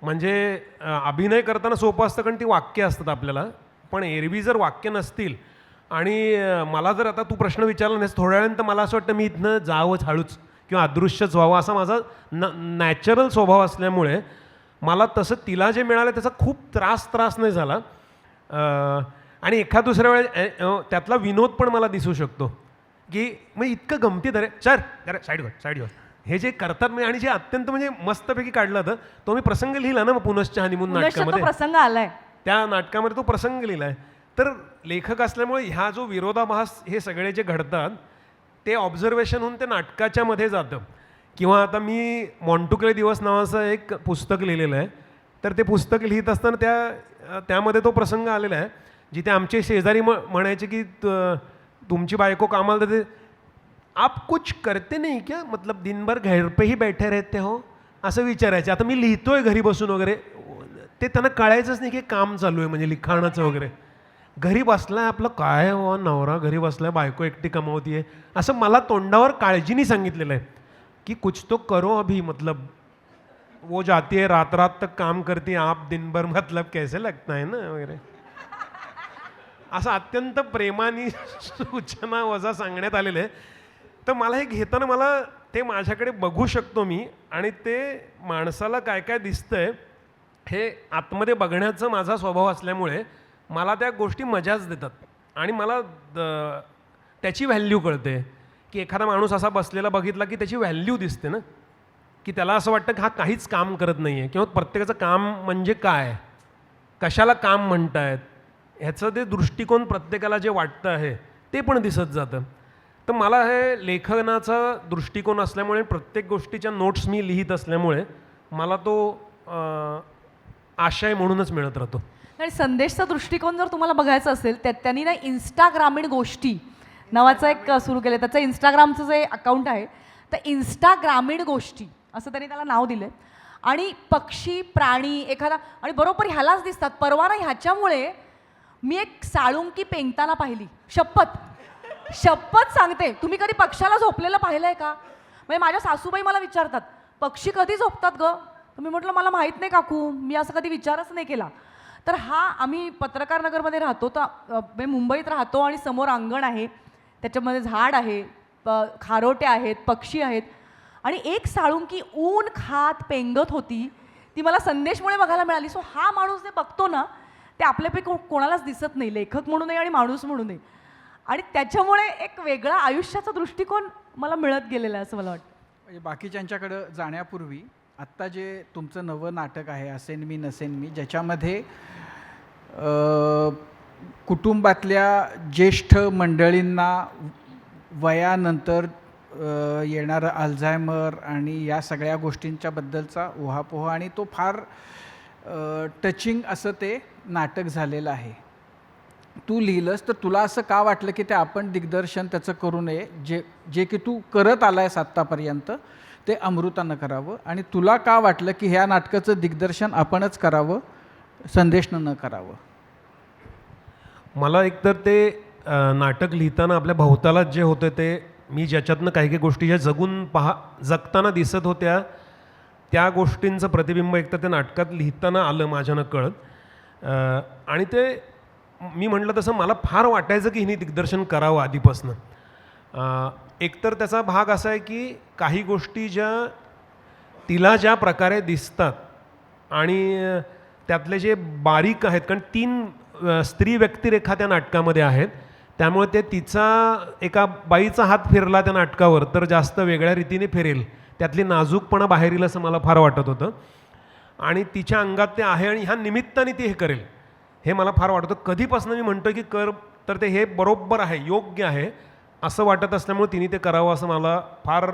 म्हणजे अभिनय करताना सोपं असतं कारण ती वाक्य असतात आपल्याला, पण एरवी जर वाक्य नसतील आणि मला जर आता तू प्रश्न विचारला नाहीस थोड्या वेळानंतर मला असं वाटतं मी इथनं जावंच हळूच किंवा अदृश्यच व्हावं, असा माझा नॅचरल स्वभाव असल्यामुळे मला तसं तिला जे मिळालं त्याचा खूप त्रास नाही झाला. आणि एखाद दुसऱ्या वेळेस त्यातला विनोद पण मला दिसू शकतो की मग इतकं गमतीत, अरे सर अरे साईड हे जे करतात म्हणजे, आणि जे अत्यंत म्हणजे मस्तपैकी काढलं होतं. तो मी प्रसंग लिहिला ना मग पुनश्च हनीमून नाटकामध्ये, प्रसंग आलाय त्या नाटकामध्ये तो प्रसंग लिहिला आहे. तर लेखक असल्यामुळे ह्या जो विरोधाभास हे सगळे जे घडतात ते ऑब्झर्वेशन होऊन ते नाटकाच्या मध्ये जातं. किंवा आता मी मॉन्टुक्ले दिवस नावाचं एक पुस्तक लिहिलेलं आहे, तर ते पुस्तक लिहित असताना त्यामध्ये तो प्रसंग आलेला आहे जिथे आमचे शेजारी म्हणायचे की तुमची बायको कामाला जाते, आप कुछ करते नहीं क्या, मतलब दिनभर घर पे ही बैठे रहते हो, असं विचारायचे. आता मी लिहितोय घरी बसून वगैरे, ते त्यांना कळायचंच नाही की काम चालू आहे म्हणजे लिखाणाचं वगैरे. घरी बसलाय आपलं काय हो, नवरा घरी बसलाय, बायको एकटी कमावतीये, असं मला तोंडावर काळजीने सांगितलेलं आहे की कुछ तो करो अभी, मतलब वो जाती है रात रात तक काम करती है, आप दिन भर मतलब कैसे लगता है ना वगैरे, असं अत्यंत प्रेमाने सूचना वजा सांगण्यात आलेलं आहे. तर मला हे घेताना मला ते माझ्याकडे बघू शकतो मी, आणि ते माणसाला काय काय दिसतंय हे आतमध्ये बघण्याचा माझा स्वभाव असल्यामुळे मला त्या गोष्टी मजाच देतात. आणि मला त्याची व्हॅल्यू कळते की एखादा माणूस असा बसलेला बघितला की त्याची व्हॅल्यू दिसते ना, की त्याला असं वाटतं की हा काहीच काम करत नाही आहे, किंवा प्रत्येकाचं काम म्हणजे काय, कशाला काम म्हणतायत, ह्याचं ते दृष्टिकोन प्रत्येकाला जे वाटतं आहे ते पण दिसत जातं. तर मला हे लेखनाचा दृष्टिकोन असल्यामुळे, प्रत्येक गोष्टीच्या नोट्स मी लिहित असल्यामुळे मला तो आशय म्हणूनच मिळत राहतो. आणि संदेशचा दृष्टिकोन जर तुम्हाला बघायचा असेल, त्यांनी ना इंस्टाग्रामीण गोष्टी नावाचं एक सुरू केलं. त्याचं इंस्टाग्रामचं जे अकाउंट आहे तर इंस्टाग्रामीण गोष्टी असं त्यांनी त्याला नाव दिलं. आणि पक्षी, प्राणी, एखादा, आणि बरोबर ह्यालाच दिसतात. परवा ना ह्याच्यामुळे मी एक साळुंकी पेंगताना पाहिली. शपथ सांगते, तुम्ही कधी पक्षाला झोपलेलं पाहिलंय का? म्हणजे माझ्या सासूबाई मला विचारतात पक्षी कधी झोपतात ग, तर मी म्हटलं मला माहीत नाही काकू, मी असं कधी विचारच नाही केला. तर आम्ही पत्रकार नगरमध्ये राहतो, तर मुंबईत राहतो, आणि समोर अंगण आहे, त्याच्यामध्ये झाड आहे, खारोटे आहेत, पक्षी आहेत, आणि एक साळुंकी ऊन खात पेंगत होती. ती मला संदेशमुळे बघायला मिळाली. सो हा माणूस जे बघतो ना ते आपल्यापैकी कोणालाच दिसत नाही, लेखक म्हणूनही आणि माणूस म्हणूनही. आणि त्याच्यामुळे एक वेगळा आयुष्याचा दृष्टिकोन मला मिळत गेलेला आहे असं मला वाटतं. म्हणजे बाकीच्यांच्याकडं जाण्यापूर्वी आत्ता जे तुमचं नवं नाटक आहे असेन मी नसेन मी, ज्याच्यामध्ये कुटुंबातल्या ज्येष्ठ मंडळींना वयानंतर येणारं अल्झायमर आणि या सगळ्या गोष्टींच्याबद्दलचा उहापोह, आणि तो फार टचिंग असं ते नाटक झालेलं आहे. तू लिहिलंस तर तुला असं का वाटलं की ते आपण दिग्दर्शन त्याचं करू नये, जे जे की तू करत आलायस आत्तापर्यंत ते अमृतानं करावं, आणि तुला का वाटलं की ह्या नाटकाचं दिग्दर्शन आपणच करावं, संदेशनं न करावं? मला एकतर ते नाटक लिहिताना आपल्या भोवतालात जे होतं ते मी ज्याच्यातनं काही काही गोष्टी ज्या जगताना दिसत होत्या त्या गोष्टींचं प्रतिबिंब एकतर त्या नाटकात लिहिताना आलं माझ्या नकळत. आणि ते मी म्हटलं तसं मला फार वाटायचं की हिने दिग्दर्शन करावं आधीपासनं. एकतर त्याचा भाग असा आहे की काही गोष्टी ज्या तिला ज्या प्रकारे दिसतात आणि त्यातले जे बारीक आहेत, कारण 3 स्त्री व्यक्तिरेखा त्या नाटकामध्ये आहेत, त्यामुळे ते तिचा एका बाईचा हात फिरला त्या नाटकावर तर जास्त वेगळ्या रीतीने फिरेल, त्यातली नाजूकपणा बाहेर येईल असं मला फार वाटत होतं. आणि तिच्या अंगात ते आहे आणि ह्या निमित्ताने ती हे करेल हे मला फार वाटतं. कधीपासून मी म्हणतो की कर, तर ते हे बरोबर आहे, योग्य आहे असं वाटत असल्यामुळे तिने ते करावं असं मला फार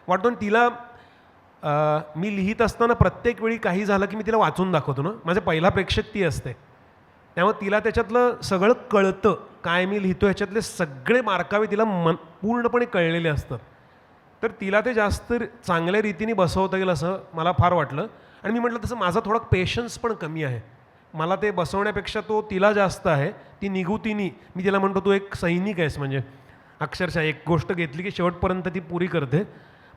वाटतं. आणि तिला मी लिहित असताना प्रत्येक वेळी काही झालं की मी तिला वाचून दाखवतो ना, माझा पहिला प्रेक्षक ती असते, त्यामुळे तिला त्याच्यातलं सगळं कळतं, काय मी लिहितो ह्याच्यातले सगळे मार्कावे तिला पूर्णपणे कळलेले असतात. तर तिला ते जास्त चांगल्या रीतीने बसवता येईल असं मला फार वाटलं. आणि मी म्हटलं तसं माझा थोडा पेशन्स पण कमी आहे, मला ते बसवण्यापेक्षा तो तिला जास्त आहे. ती निगुतीनी मी तिला म्हणतो तू एक सैनिक आहेस, म्हणजे अक्षरशः एक गोष्ट घेतली की शेवटपर्यंत ती पुरी करते.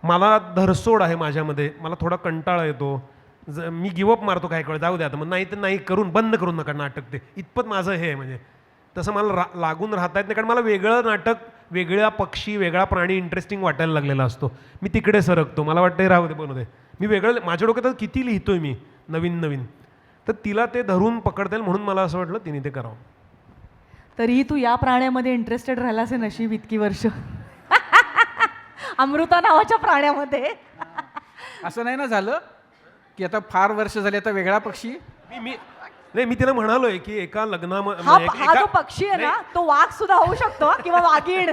मला धरसोड आहे माझ्यामध्ये, मला थोडा कंटाळा येतो, मी गिवअप मारतो काही वेळ, जाऊ द्या आता मग, नाही तर नाही, करून बंद करून नका नाटक, ते इतपत माझं हे आहे. म्हणजे तसं मला लागून राहता येत नाही, कारण मला वेगळं नाटक, वेगळा पक्षी, वेगळा प्राणी इंटरेस्टिंग वाटायला लागलेला असतो, मी तिकडे सरकतो, मला वाटतं हे राहू दे बनवू दे. मी वेगळं माझ्या डोक्यात किती लिहितोय मी नवीन नवीन, तर तिला ते धरून पकडता येईल म्हणून मला असं वाटलं तिने ते करावं. तरीही तू या प्राण्यामध्ये इंटरेस्टेड राहिलास आहे, नशीब इतकी वर्ष अमृता नावाच्या प्राण्यामध्ये. असं नाही ना झालं की आता फार वर्ष झाली आता वेगळा पक्षी? नाही, मी तिला म्हणालोय की एका लग्नामध्ये हा जो पक्षी आहे ना तो वाघ सुद्धा होऊ शकतो किंवा वाघीण.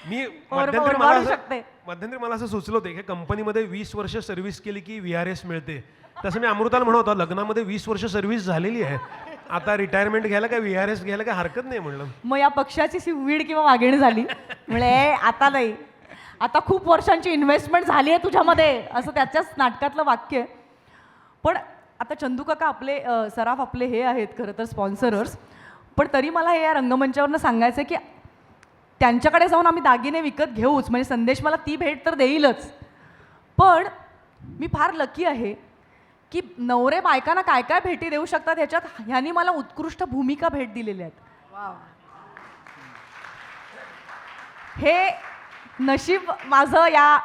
मी शकते. मध्यंतरी मला असं सुचलं होतं की कंपनीमध्ये 20 वर्ष सर्व्हिस केली की VRS मिळते, तसं मी अमृताला म्हणत होता लग्नामध्ये 20 वर्ष सर्व्हिस झालेली आहे, आता रिटायरमेंट घ्यायला काय VRS घ्यायला काय हरकत नाही म्हणलं. मग या पक्षाची वीड किंवा वाघीण झाली म्हणजे आता नाही, आता खूप वर्षांची इन्व्हेस्टमेंट झाली आहे तुझ्यामध्ये, असं त्याच्याच नाटकातलं वाक्य आहे. पण आता चंदू काका आपले सराफ आपले हे आहेत खरं तर स्पॉन्सरर्स, पण तरी मला हे या रंगमंचावरनं सांगायचं आहे की त्यांच्याकडे जाऊन आम्ही दागिने विकत घेऊच, म्हणजे संदेश मला ती भेट तर देईलच, पण मी फार लकी आहे की नवरे बायकांना काय काय भेटी देऊ शकतात ह्याच्यात ह्यांनी मला उत्कृष्ट भूमिका भेट दिलेल्या आहेत. हे नशीब माझं, या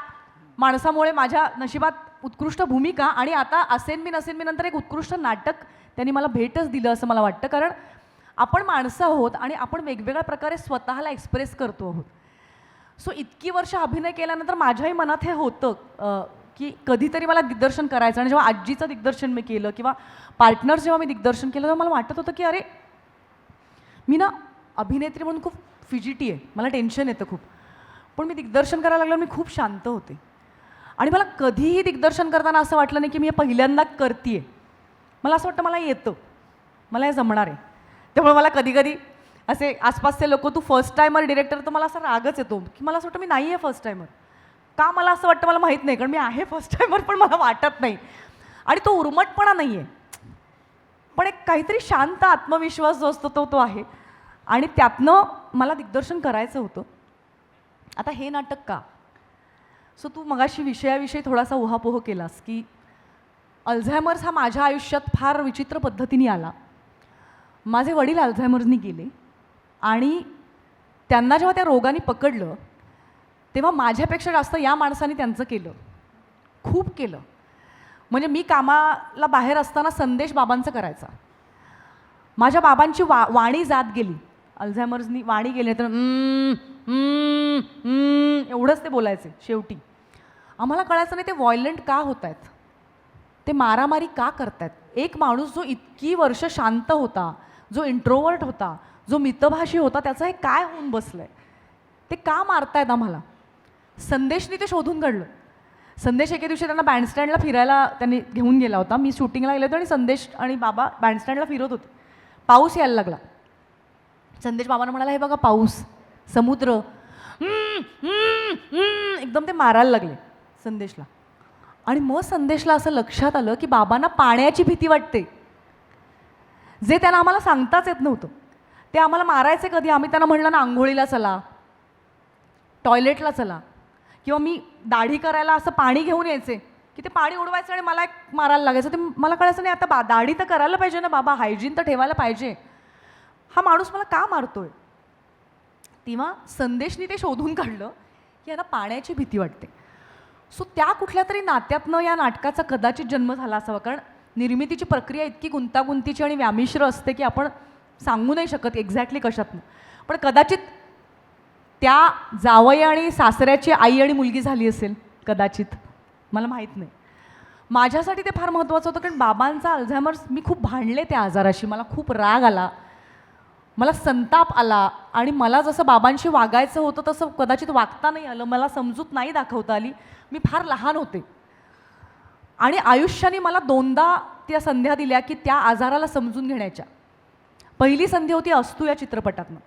माणसामुळे माझ्या नशिबात उत्कृष्ट भूमिका आणि आता असेन मी नसेन मी नंतर एक उत्कृष्ट नाटक त्यांनी मला भेटच दिलं असं मला वाटतं. कारण आपण माणसं आहोत आणि आपण वेगवेगळ्या प्रकारे स्वतःला एक्सप्रेस करतो आहोत. सो इतकी वर्ष अभिनय केल्यानंतर माझ्याही मनात हे होतं की कधीतरी मला दिग्दर्शन करायचं. आणि जेव्हा आजीचं दिग्दर्शन मी केलं किंवा पार्टनर्स जेव्हा मी दिग्दर्शन केलं तेव्हा मला वाटत होतं की अरे मी ना अभिनेत्री म्हणून खूप फिजिटी आहे, मला टेन्शन येतं खूप, पण मी दिग्दर्शन करायला लागल्यावर मी खूप शांत होते. आणि मला कधीही दिग्दर्शन करताना असं वाटलं नाही की मी हे पहिल्यांदा करते, मला असं वाटतं मला येतं, मला हे जमणार आहे. त्यामुळे मला कधी कधी असे आसपासचे लोक तू फर्स्ट टायमर डिरेक्टर, तर मला असा रागच येतो की मला असं वाटतं मी नाही आहे फर्स्ट टायमर. का मला असं वाटतं मला माहीत नाही, कारण मी आहे फर्स्ट टायमर पण मला वाटत नाही. आणि तो उर्मटपणा नाही आहे, पण एक काहीतरी शांत आत्मविश्वास जो असतो तो आहे. आणि त्यातनं मला दिग्दर्शन करायचं होतं. आता हे नाटक का, सो तू मगाशी विषयाविषयी थोडासा उहापोह केलास की अल्झायमर्स हा माझ्या आयुष्यात फार विचित्र पद्धतीने आला. माझे वडील अल्झायमर्सनी गेले आणि त्यांना जेव्हा त्या रोगाने पकडलं तेव्हा माझ्यापेक्षा जास्त या माणसाने त्यांचं केलं, खूप केलं. म्हणजे मी कामाला बाहेर असताना संदेश बाबांचं करायचा. माझ्या बाबांची वाणी जात गेली, अल्झायमर्सनी वाणी गेली तर एवढंच ते बोलायचे. शेवटी आम्हाला कळायचं नाही ते व्हायलंट का होत आहेत, ते मारामारी का करतायत. एक माणूस जो इतकी वर्ष शांत होता, जो इंट्रोवर्ट होता, जो मितभाषी होता, त्याचं हे काय होऊन बसलं आहे, ते का मारतायत आम्हाला. संदेशनी ते शोधून काढलं. संदेश एके दिवशी त्यांना बँडस्टँडला फिरायला त्यांनी घेऊन गेला होता. मी शूटिंगला गेले होते आणि संदेश आणि बाबा बँडस्टँडला फिरत होते. पाऊस यायला लागला संदेश बाबांना म्हणाला, हे बघा पाऊस, समुद्र, एकदम ते मारायला लागले संदेशला. आणि मग संदेशला असं लक्षात आलं की बाबांना पाण्याची भीती वाटते, जे त्यांना आम्हाला सांगताच येत नव्हतं. ते आम्हाला मारायचे कधी, आम्ही त्यांना म्हणलं ना आंघोळीला चला, टॉयलेटला चला, किंवा मी दाढी करायला असं पाणी घेऊन यायचे की ते पाणी उडवायचं आणि मला एक मारायला लागायचं. ते मला कळायचं नाही, आता दाढी तर करायला पाहिजे ना बाबा, हायजीन तर ठेवायला पाहिजे, हा माणूस मला का मारतोय. तेव्हा संदेशनी ते शोधून काढलं की यांना पाण्याची भीती वाटते. सो त्या कुठल्या तरी नात्यातनं या नाटकाचा कदाचित जन्म झाला असावा, कारण निर्मितीची प्रक्रिया इतकी गुंतागुंतीची आणि व्यामिश्र असते की आपण सांगू नाही शकत एक्झॅक्टली कशातनं. पण कदाचित त्या जावई आणि सासऱ्याची आई आणि मुलगी झाली असेल कदाचित, मला माहीत नाही. माझ्यासाठी ते फार महत्त्वाचं होतं, कारण बाबांचा अल्झायमर्स, मी खूप भांडले त्या आजाराशी, मला खूप राग आला, मला संताप आला, आणि मला जसं बाबांशी वागायचं होतं तसं कदाचित वागता नाही आलं, मला समजूत नाही दाखवता आली. मी फार लहान होते आणि आयुष्याने मला 2दा त्या संध्या दिल्या की त्या आजाराला समजून घेण्याच्या. पहिली संधी होती अस्तू या चित्रपटातनं.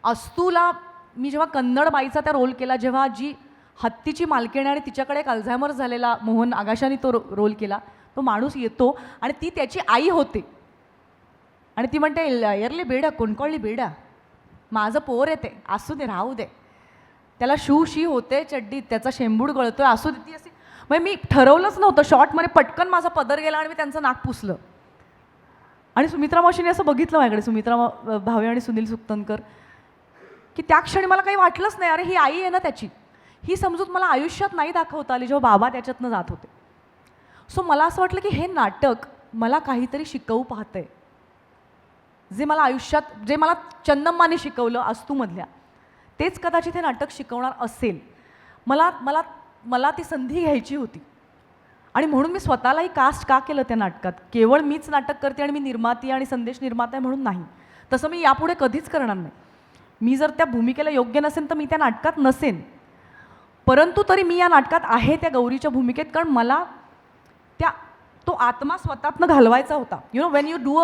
अस्तूला मी जेव्हा कन्नड बाईचा त्या रोल केला, जेव्हा जी हत्तीची मालकीण आणि तिच्याकडे एक अल्झायमर झालेला मोहन आगाशाने तो रोल केला, तो माणूस येतो आणि ती त्याची आई होते आणि ती म्हणते, एरली बेडा, कोणकोळली बेडा, माझं पोर येते, असू दे, राहू दे. त्याला शी होते चड्डीत, त्याचा शेंबूड गळतोय, असू दे. ती अशी, म्हणजे मी ठरवलंच नव्हतं, शॉर्टमध्ये पटकन माझा पदर गेला आणि मी त्यांचं नाक पुसलं. आणि सुमित्रा मावशीने असं बघितलं माझ्याकडे, सुमित्रा भावे आणि सुनील सुक्तनकर, की त्या क्षणी मला काही वाटलंच नाही, अरे ही आई आहे ना त्याची. ही समजूत मला आयुष्यात नाही दाखवता आली जेव्हा बाबा त्याच्यातनं जात होते. सो मला असं वाटलं की हे नाटक मला काहीतरी शिकवू पाहतंय, जे मला आयुष्यात, जे मला चन्नम्माने शिकवलं अस्तूमधल्या, तेच कदाचित हे नाटक शिकवणार असेल. मला मला मला ती संधी घ्यायची होती आणि म्हणून मी स्वतःलाही कास्ट का केलं त्या नाटकात. केवळ मीच नाटक करते आणि मी निर्माती आणि संदेश निर्माता आहे म्हणून नाही, तसं मी यापुढे कधीच करणार नाही. मी जर त्या भूमिकेला योग्य नसेन तर मी त्या नाटकात नसेन, परंतु तरी मी या नाटकात आहे त्या गौरीच्या भूमिकेत, कारण मला तो आत्मा स्वतःतनं घालवायचा होता. वेन यू डू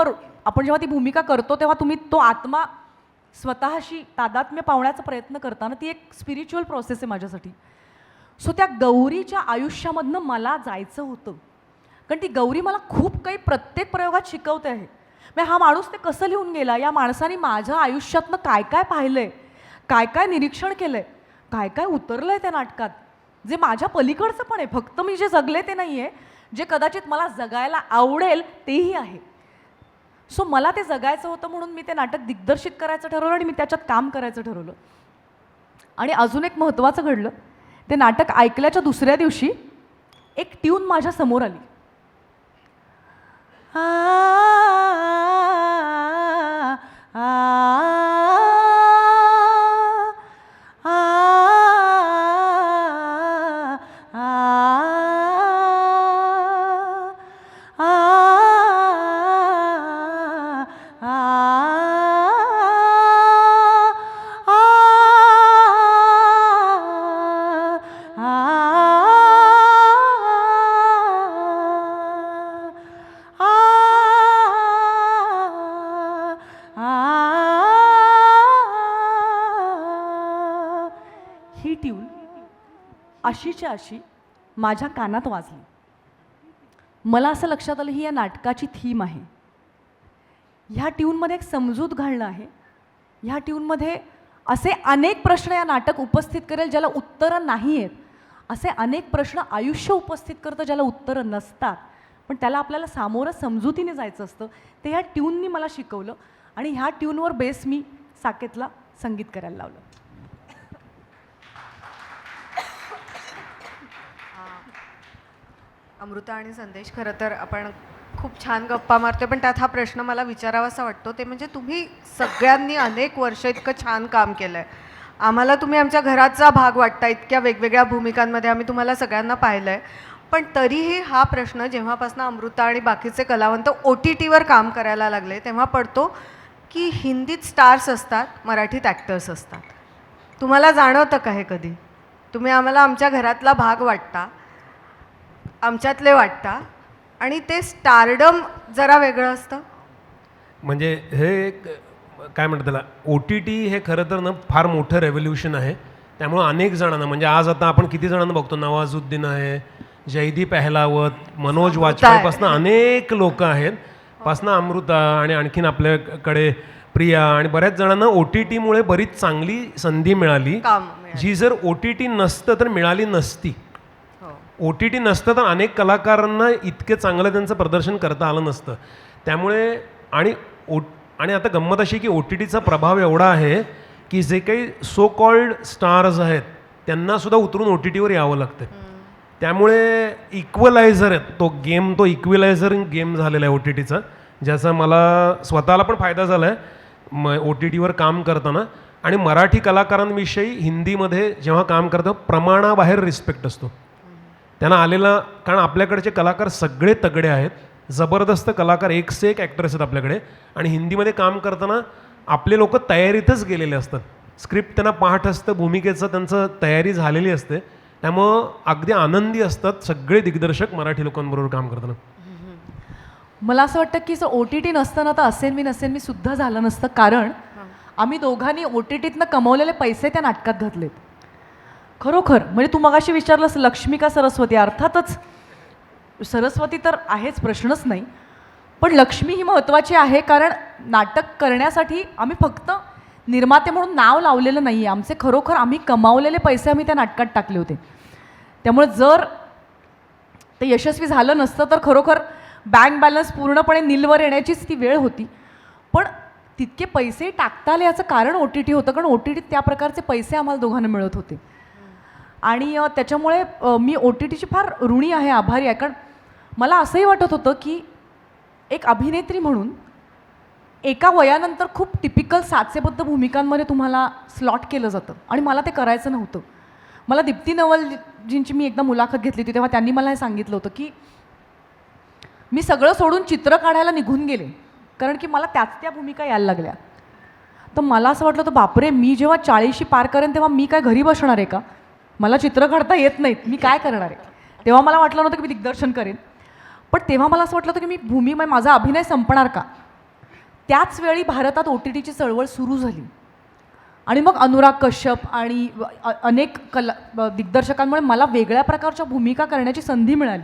आपण जेव्हा ती भूमिका करतो तेव्हा तुम्ही तो आत्मा स्वतःशी तादात्म्य पावण्याचा प्रयत्न करताना ती एक स्पिरिच्युअल प्रोसेस आहे माझ्यासाठी. सो त्या गौरीच्या आयुष्यामधनं मला जायचं होतं, कारण ती गौरी मला खूप काही प्रत्येक प्रयोगात शिकवते आहे. हा माणूस ते कसं लिहून गेला, या माणसाने माझ्या आयुष्यातनं काय काय पाहिलं आहे, काय काय निरीक्षण केलं आहे, काय काय उतरलं आहे त्या नाटकात, जे माझ्या पलीकडचं पण आहे. फक्त मी जे जगले ते नाही आहे, जे कदाचित मला जगायला आवडेल तेही आहे. सो मला ते जगायचं होतं म्हणून मी ते नाटक दिग्दर्शित करायचं ठरवलं आणि मी त्याच्यात काम करायचं ठरवलं. आणि अजून एक महत्त्वाचं घडलं, ते नाटक ऐकल्याच्या दुसऱ्या दिवशी एक ट्यून माझ्या समोर आली. ही ट्यून अशीच्या अशी माझ्या कानात वाजली. मला असं लक्षात आलं ही या नाटकाची थीम आहे. ह्या ट्यूनमध्ये एक समजूत घालणं आहे. ह्या ट्यूनमध्ये असे अनेक प्रश्न या नाटक उपस्थित करेल ज्याला उत्तरं नाही आहेत. असे अनेक प्रश्न आयुष्य उपस्थित करतं ज्याला उत्तरं नसतात, पण त्याला आपल्याला सामोरं समजुतीने जायचं असतं. ते ह्या ट्यूननी मला शिकवलं आणि ह्या ट्यूनवर बेस मी साकेतला संगीत करायला लावलं. अमृता आणि संदेश, खरं तर आपण खूप छान गप्पा मारतोय, पण त्यात हा प्रश्न मला विचारावासा वाटतो. ते म्हणजे तुम्ही सगळ्यांनी अनेक वर्ष इतकं छान काम केलं आहे. आम्हाला तुम्ही आमच्या घराचा भाग वाटता, इतक्या वेगवेगळ्या भूमिकांमध्ये आम्ही तुम्हाला सगळ्यांना पाहिलं आहे. पण तरीही हा प्रश्न जेव्हापासून अमृता आणि बाकीचे कलावंत OTTवर काम करायला लागले तेव्हा पडतो की हिंदीत स्टार्स असतात, मराठीत ॲक्टर्स असतात. तुम्हाला जाणवतं का हे कधी? तुम्ही आम्हाला आमच्या घरातला भाग वाटता, आमच्यातले वाटता, आणि ते स्टारडम जरा वेगळं असतं. म्हणजे हे एक काय म्हणतात त्याला OTT हे खरं तर ना फार मोठं रेव्होल्युशन आहे. त्यामुळं अनेक जणांना म्हणजे आज आता आपण किती जणांना बघतो, नवाजुद्दीन आहे, जयदीप अहलावत, मनोज वाजपेयीपासून अनेक लोक आहेत, पासनं अमृता आणि आणखीन आपल्याकडे प्रिया आणि बऱ्याच जणांना OTTमुळे बरीच चांगली संधी मिळाली, काम जी जर OTT नसतं तर मिळाली नसती. हो. OTT नसतं तर अनेक कलाकारांना इतके चांगलं त्यांचं प्रदर्शन करता आलं नसतं. त्यामुळे आणि आता गंमत अशी की OTTचा प्रभाव एवढा आहे की जे काही सो कॉल्ड स्टार्स आहेत त्यांना सुद्धा उतरून OTTवर यावं लागतं. त्यामुळे इक्वलायझर आहे तो इक्वलायझर गेम झालेला आहे OTTचा, ज्याचा मला स्वतःला पण फायदा झाला आहे OTTवर काम करताना. आणि मराठी कलाकारांविषयी हिंदीमध्ये जेव्हा काम करतं प्रमाणाबाहेर रिस्पेक्ट असतो त्यांना आलेला, कारण आपल्याकडचे कलाकार सगळे तगडे आहेत, जबरदस्त कलाकार, एक से एक ॲक्टर्स आहेत आपल्याकडे. आणि हिंदीमध्ये काम करताना आपले लोक तयारीतच गेलेले असतात, स्क्रिप्ट त्यांना पाठ असतं, भूमिकेचं त्यांचं तयारी झालेली असते. त्यामुळं अगदी आनंदी असतात सगळे दिग्दर्शक मराठी लोकांबरोबर काम करताना. मला असं वाटतं की OTT नसताना तर असेन मी सुद्धा झालं नसतं, कारण आम्ही दोघांनी OTTतनं कमवलेले पैसे त्या नाटकात घातलेत. खरोखर म्हणजे तू मगाशी विचारलंस लक्ष्मी का सरस्वती, अर्थातच सरस्वती तर आहेच, प्रश्नच नाही, पण लक्ष्मी ही महत्त्वाची आहे. कारण नाटक करण्यासाठी आम्ही फक्त निर्माते म्हणून नाव लावलेलं नाही आहे, आमचे खरोखर आम्ही कमावलेले पैसे आम्ही त्या नाटकात टाकले होते. त्यामुळे जर ते यशस्वी झालं नसतं तर खरोखर बँक बॅलन्स पूर्णपणे निलवर येण्याचीच ती वेळ होती. पण तितके पैसे टाकता आले याचं कारण OTT होतं, कारण OTT त्या प्रकारचे पैसे आम्हाला दोघांना मिळत होते. आणि त्याच्यामुळे मी OTTची फार ऋणी आहे, आभारी आहे. कारण मला असंही वाटत होतं की एक अभिनेत्री म्हणून एका वयानंतर खूप टिपिकल साचेबद्ध भूमिकांमध्ये तुम्हाला स्लॉट केलं जातं आणि मला ते करायचं नव्हतं. मला दीप्ती नवलजींची मी एकदा मुलाखत घेतली होती, तेव्हा त्यांनी मला हे सांगितलं होतं की मी सगळं सोडून चित्र काढायला निघून गेले, कारण की मला त्या भूमिका यायला लागल्या. तर मला असं वाटलं होतं बापरे, मी जेव्हा 40शी पार करेन तेव्हा मी काय घरी बसणार आहे का, मला चित्र काढता येत नाहीत, मी काय करणार आहे. तेव्हा मला वाटलं नव्हतं की मी दिग्दर्शन करेन, पण तेव्हा मला असं वाटलं होतं की मी माझा अभिनय संपणार का. त्याच वेळी भारतात OTTची चळवळ सुरू झाली आणि मग अनुराग कश्यप आणि अनेक दिग्दर्शकांमुळे मला वेगळ्या प्रकारच्या भूमिका करण्याची संधी मिळाली.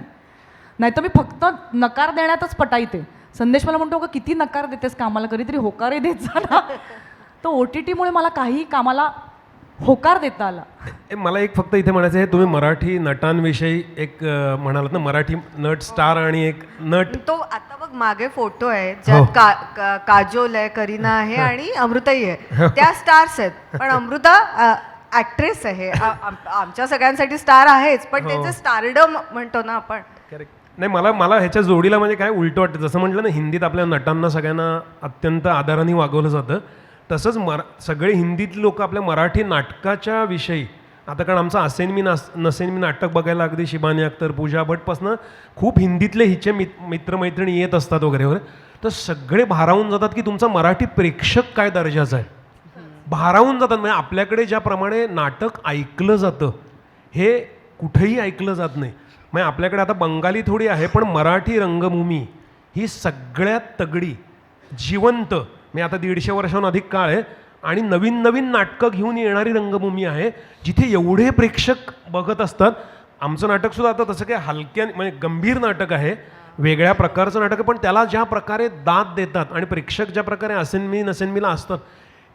नाहीतर मी फक्त नकार देण्यातच पटाईते. संदेश मला म्हणतो का किती नकार देतेस कामाला, कधीतरी होकारही देत जा ना. तर OTTमुळे मला काही कामाला होकार देता आला. मला एक फक्त इथे म्हणायचं आहे, तुम्ही मराठी नटांविषयी एक म्हणालात ना, मराठी नट स्टार आणि एक नट, तो आता बघ मागे फोटो आहे ज्यात काजोल आहे, करीना आहे आणि अमृताई आहे, त्या स्टार्स आहेत. पण अमृता ऍक्ट्रेस आहे, आमच्या सगळ्यांसाठी स्टार आहेच, पण त्याचं स्टारडम म्हणतो ना आपण. करेक्ट. नाही, मला ह्याच्या जोडीला म्हणजे काय उलटं वाटतं, जसं म्हटलं ना हिंदीत आपल्या नटांना सगळ्यांना अत्यंत आदराने वागवलं जातं, तसंच सगळे हिंदीतले लोक आपल्या मराठी नाटकाच्या विषयी, आता कारण आमचं असेन मी नसेन मी नाटक बघायला अगदी शिबानी अख्तर, पूजा भट्टपासनं खूप हिंदीतले हिचे मित्रमैत्रिणी येत असतात वगैरे वगैरे, तर सगळे भारावून जातात की तुमचा मराठी प्रेक्षक काय दर्जाचा आहे. भारावून जातात. म्हणजे आपल्याकडे ज्याप्रमाणे नाटक ऐकलं जातं हे कुठेही ऐकलं जात नाही. म्हणजे आपल्याकडे आता बंगाली थोडी आहे, पण मराठी रंगभूमी ही सगळ्यात तगडी, जिवंत, मी आता 150 वर्षाहून अधिक काळ आहे आणि नवीन नवीन नाटकं घेऊन येणारी रंगभूमी आहे, जिथे एवढे प्रेक्षक बघत असतात. आमचं नाटकसुद्धा आता तसं काही हलक्या म्हणजे गंभीर नाटक आहे, वेगळ्या प्रकारचं नाटक आहे, पण त्याला ज्या प्रकारे दाद देतात आणि प्रेक्षक ज्या प्रकारे असेन मी नसेन मीला असतात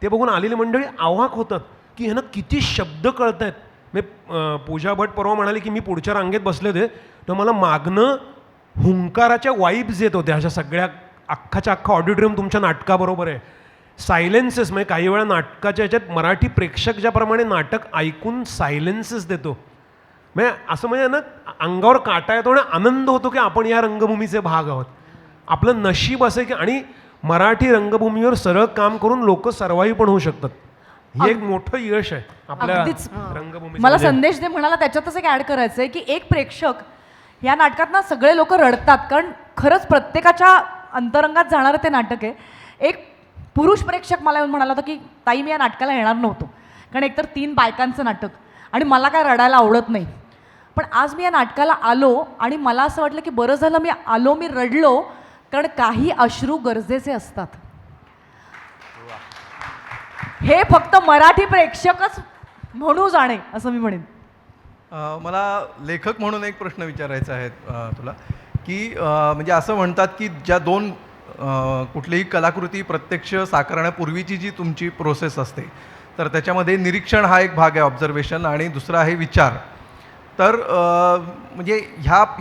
ते बघून आलेली मंडळी अवाक होतात की ह्यांना किती शब्द कळत आहेत. मी पूजा भट्ट परवा म्हणाले की मी पुढच्या रांगेत बसले होते तर मला मागणं हुंकाराच्या वाईब्स येत होत्या. अशा सगळ्या अख्खाच्या अख्खा ऑडिटोरियम तुमच्या नाटकाबरोबर आहे. सायलेन्सेस, म्हणजे काही वेळा नाटकाच्या ह्याच्यात मराठी प्रेक्षक ज्याप्रमाणे नाटक ऐकून सायलेन्सेस देतो, म्हणजे असं म्हणजे ना अंगावर काटा येतो आणि आनंद होतो की आपण या रंगभूमीचे भाग आहोत. आपलं नशीब असं की आणि मराठी रंगभूमीवर सरळ काम करून लोक सर्वाईव्ह पण होऊ शकतात. हे एक मोठं यश आहे आपल्या अगदीच. रंगभूमीचं. मला संदेश दे म्हणाला त्याच्यातच एक ॲड करायचं आहे की एक प्रेक्षक या नाटकात ना सगळे लोक रडतात, कारण खरंच प्रत्येकाच्या अंतरंगात जाणारं ते नाटक आहे. एक पुरुष प्रेक्षक मला येऊन म्हणाला होता की ताई मी या नाटकाला येणार नव्हतो, कारण एकतर 3 बायकांचं नाटक आणि मला काय रडायला आवडत नाही. पण आज मी या नाटकाला आलो आणि मला असं वाटलं की बरं झालं मी आलो, मी रडलो, कारण काही अश्रू गरजेचे असतात. हे फक्त मराठी प्रेक्षकच म्हणू जाणे असं मी म्हणेन. मला लेखक म्हणून एक प्रश्न विचारायचा आहे तुला, की म्हणजे असं म्हणतात की ज्या दोन कुठलीही कलाकृती प्रत्यक्ष साकारण्यापूर्वीची जी तुमची प्रोसेस असते, तर त्याच्यामध्ये निरीक्षण हा एक भाग आहे, ऑब्झर्वेशन, आणि दुसरा आहे विचार. तर म्हणजे